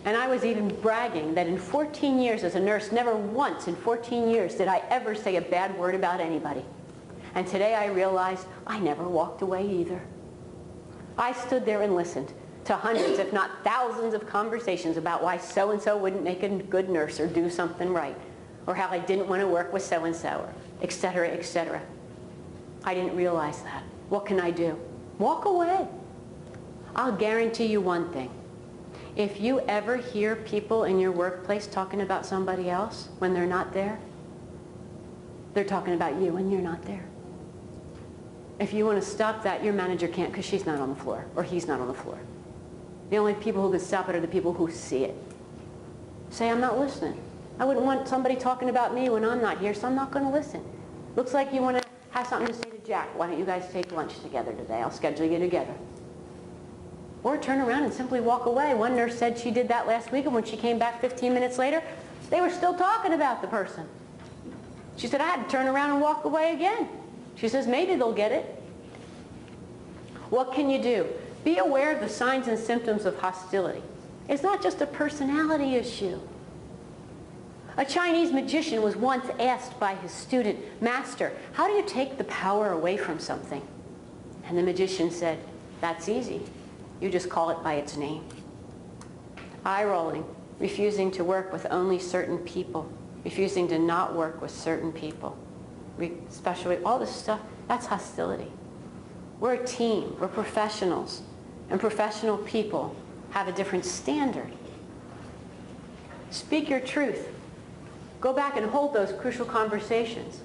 and I was even bragging that in 14 years as a nurse, never once in 14 years did I ever say a bad word about anybody. And today I realized I never walked away either. I stood there and listened to hundreds, if not thousands, of conversations about why so-and-so wouldn't make a good nurse or do something right, or how I didn't want to work with so-and-so, et cetera, et cetera. I didn't realize that. What can I do? Walk away. I'll guarantee you one thing. If you ever hear people in your workplace talking about somebody else when they're not there, they're talking about you when you're not there. If you want to stop that, your manager can't, because she's not on the floor, or he's not on the floor. The only people who can stop it are the people who see it. Say, I'm not listening. I wouldn't want somebody talking about me when I'm not here, so I'm not going to listen. Looks like you want to have something to say to Jack. Why don't you guys take lunch together today? I'll schedule you together. Or turn around and simply walk away. One nurse said she did that last week, and when she came back 15 minutes later, they were still talking about the person. She said, I had to turn around and walk away again. She says, maybe they'll get it. What can you do? Be aware of the signs and symptoms of hostility. It's not just a personality issue. A Chinese magician was once asked by his student, Master, how do you take the power away from something? And the magician said, that's easy. You just call it by its name. Eye rolling, refusing to work with only certain people, refusing to not work with certain people, especially all this stuff, that's hostility. We're a team, we're professionals, and professional people have a different standard. Speak your truth. Go back and hold those crucial conversations.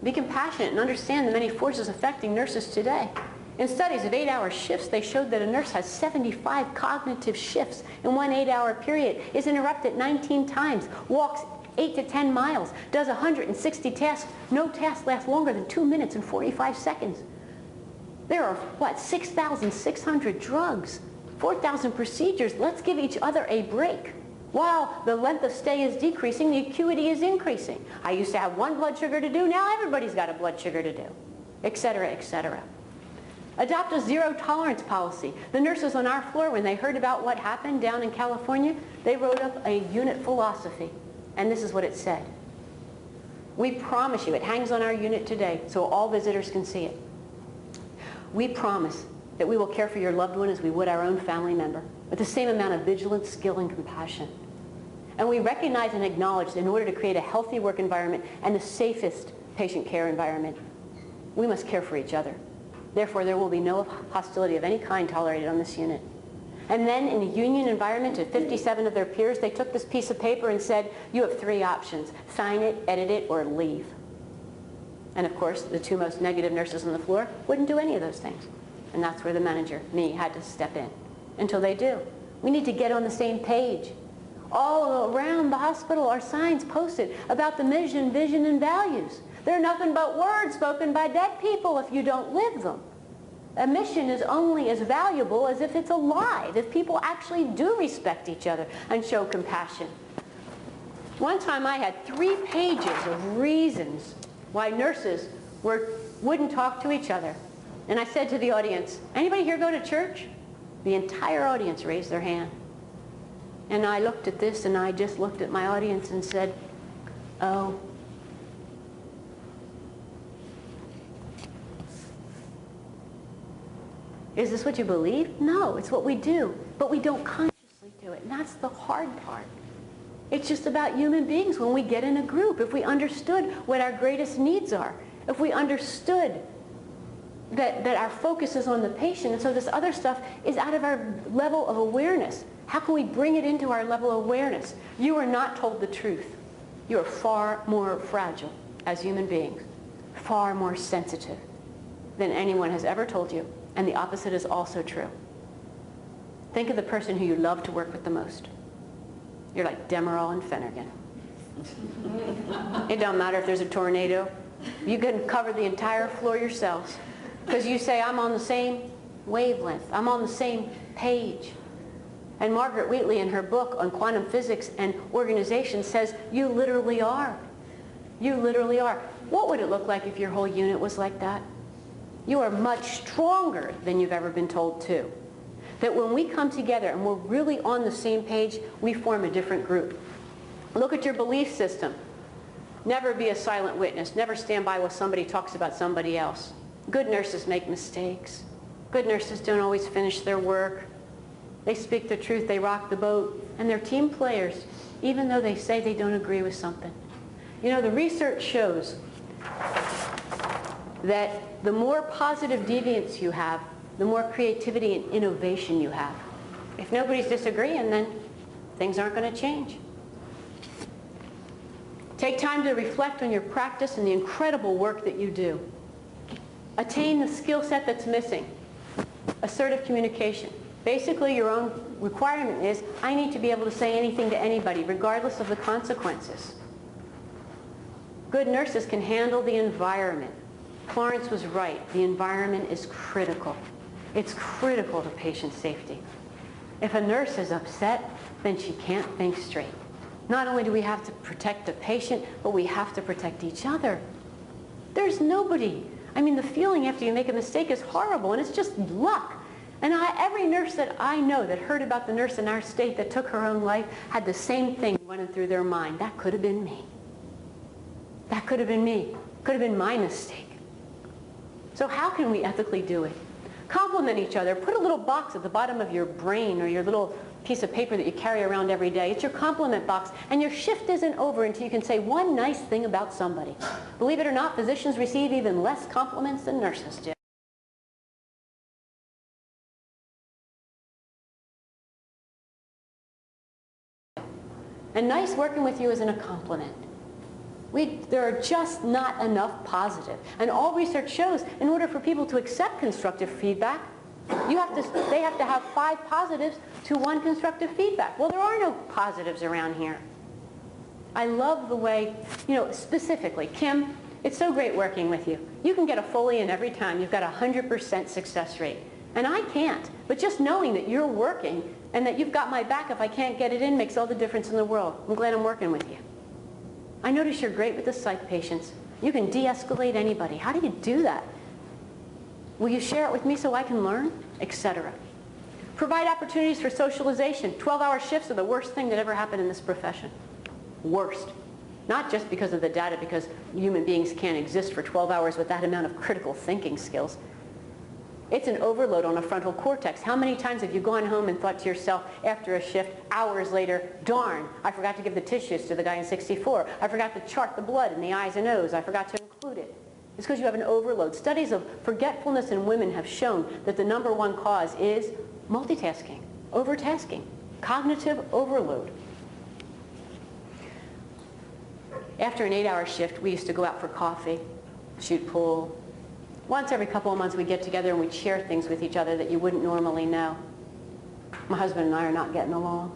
Be compassionate and understand the many forces affecting nurses today. In studies of 8-hour shifts, they showed that a nurse has 75 cognitive shifts in one 8-hour period, is interrupted 19 times, walks 8 to 10 miles, does 160 tasks. No task lasts longer than 2 minutes and 45 seconds. There are, 6,600 drugs, 4,000 procedures. Let's give each other a break. While the length of stay is decreasing, the acuity is increasing. I used to have 1 blood sugar to do, now everybody's got a blood sugar to do, et cetera, et cetera. Adopt a zero-tolerance policy. The nurses on our floor, when they heard about what happened down in California, they wrote up a unit philosophy, and this is what it said. We promise you, it hangs on our unit today so all visitors can see it. We promise that we will care for your loved one as we would our own family member, with the same amount of vigilance, skill, and compassion. And we recognize and acknowledge that in order to create a healthy work environment and the safest patient care environment, we must care for each other. Therefore, there will be no hostility of any kind tolerated on this unit. And then in a union environment to 57 of their peers, they took this piece of paper and said, you have 3 options: sign it, edit it, or leave. And of course, the 2 most negative nurses on the floor wouldn't do any of those things. And that's where the manager, me, had to step in. Until they do. We need to get on the same page. All around the hospital are signs posted about the mission, vision, and values. They're nothing but words spoken by dead people if you don't live them. A mission is only as valuable as if it's alive, if people actually do respect each other and show compassion. One time I had 3 pages of reasons why nurses wouldn't talk to each other. And I said to the audience, anybody here go to church? The entire audience raised their hand. And I looked at this and I just looked at my audience and said, oh. Is this what you believe? No, it's what we do, but we don't consciously do it, and that's the hard part. It's just about human beings when we get in a group. If we understood what our greatest needs are, if we understood that our focus is on the patient, and so this other stuff is out of our level of awareness. How can we bring it into our level of awareness? You are not told the truth. You are far more fragile as human beings, far more sensitive than anyone has ever told you, and the opposite is also true. Think of the person who you love to work with the most. You're like Demerol and Finnegan. It don't matter if there's a tornado. You can cover the entire floor yourselves because you say, I'm on the same wavelength. I'm on the same page. And Margaret Wheatley in her book on quantum physics and organization says, you literally are. You literally are. What would it look like if your whole unit was like that? You are much stronger than you've ever been told to. That when we come together and we're really on the same page, we form a different group. Look at your belief system. Never be a silent witness. Never stand by while somebody talks about somebody else. Good nurses make mistakes. Good nurses don't always finish their work. They speak the truth, they rock the boat, and they're team players, even though they say they don't agree with something. You know, the research shows that the more positive deviance you have, the more creativity and innovation you have. If nobody's disagreeing, then things aren't going to change. Take time to reflect on your practice and the incredible work that you do. Attain the skill set that's missing. Assertive communication. Basically, your own requirement is, I need to be able to say anything to anybody, regardless of the consequences. Good nurses can handle the environment. Florence was right. The environment is critical. It's critical to patient safety. If a nurse is upset, then she can't think straight. Not only do we have to protect the patient, but we have to protect each other. There's nobody. I mean, the feeling after you make a mistake is horrible, and it's just luck. And every nurse that I know that heard about the nurse in our state that took her own life had the same thing running through their mind. That could have been me. That could have been me. Could have been my mistake. So how can we ethically do it? Compliment each other. Put a little box at the bottom of your brain or your little piece of paper that you carry around every day. It's your compliment box, and your shift isn't over until you can say one nice thing about somebody. Believe it or not, physicians receive even less compliments than nurses do. And nice working with you isn't a compliment. There are just not enough positive. And all research shows, in order for people to accept constructive feedback, they have to have 5 positives to 1 constructive feedback. Well, there are no positives around here. I love the way, specifically, Kim, it's so great working with you. You can get a Foley in every time. You've got a 100% success rate. And I can't. But just knowing that you're working and that you've got my back if I can't get it in makes all the difference in the world. I'm glad I'm working with you. I notice you're great with the psych patients. You can de-escalate anybody. How do you do that? Will you share it with me so I can learn? Etc. Provide opportunities for socialization. 12-hour shifts are the worst thing that ever happened in this profession. Worst. Not just because of the data, because human beings can't exist for 12 hours with that amount of critical thinking skills. It's an overload on a frontal cortex. How many times have you gone home and thought to yourself after a shift, hours later, darn, I forgot to give the tissues to the guy in 64. I forgot to chart the blood in the eyes and nose. I forgot to include it. It's because you have an overload. Studies of forgetfulness in women have shown that the #1 cause is multitasking, overtasking, cognitive overload. After an 8-hour shift, we used to go out for coffee, shoot pool. Once every couple of months we'd get together and we'd share things with each other that you wouldn't normally know. My husband and I are not getting along.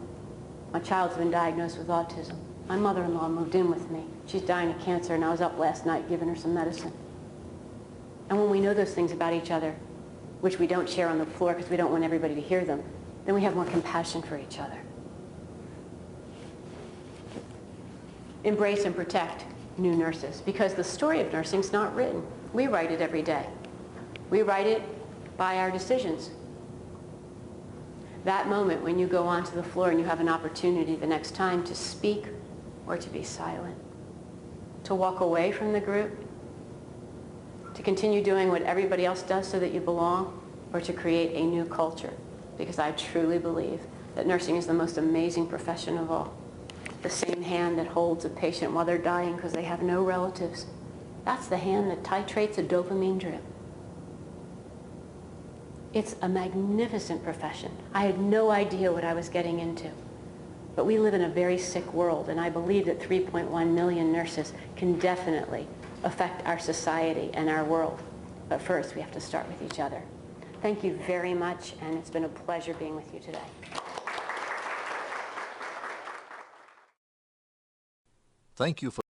My child's been diagnosed with autism. My mother-in-law moved in with me. She's dying of cancer, and I was up last night giving her some medicine. And when we know those things about each other, which we don't share on the floor because we don't want everybody to hear them, then we have more compassion for each other. Embrace and protect new nurses, because the story of nursing is not written. We write it every day. We write it by our decisions. That moment when you go onto the floor and you have an opportunity the next time to speak or to be silent, to walk away from the group, to continue doing what everybody else does so that you belong, or to create a new culture, because I truly believe that nursing is the most amazing profession of all. The same hand that holds a patient while they're dying because they have no relatives. That's the hand that titrates a dopamine drip. It's a magnificent profession. I had no idea what I was getting into. But we live in a very sick world, and I believe that 3.1 million nurses can definitely affect our society and our world. But first, we have to start with each other. Thank you very much, and it's been a pleasure being with you today. Thank you for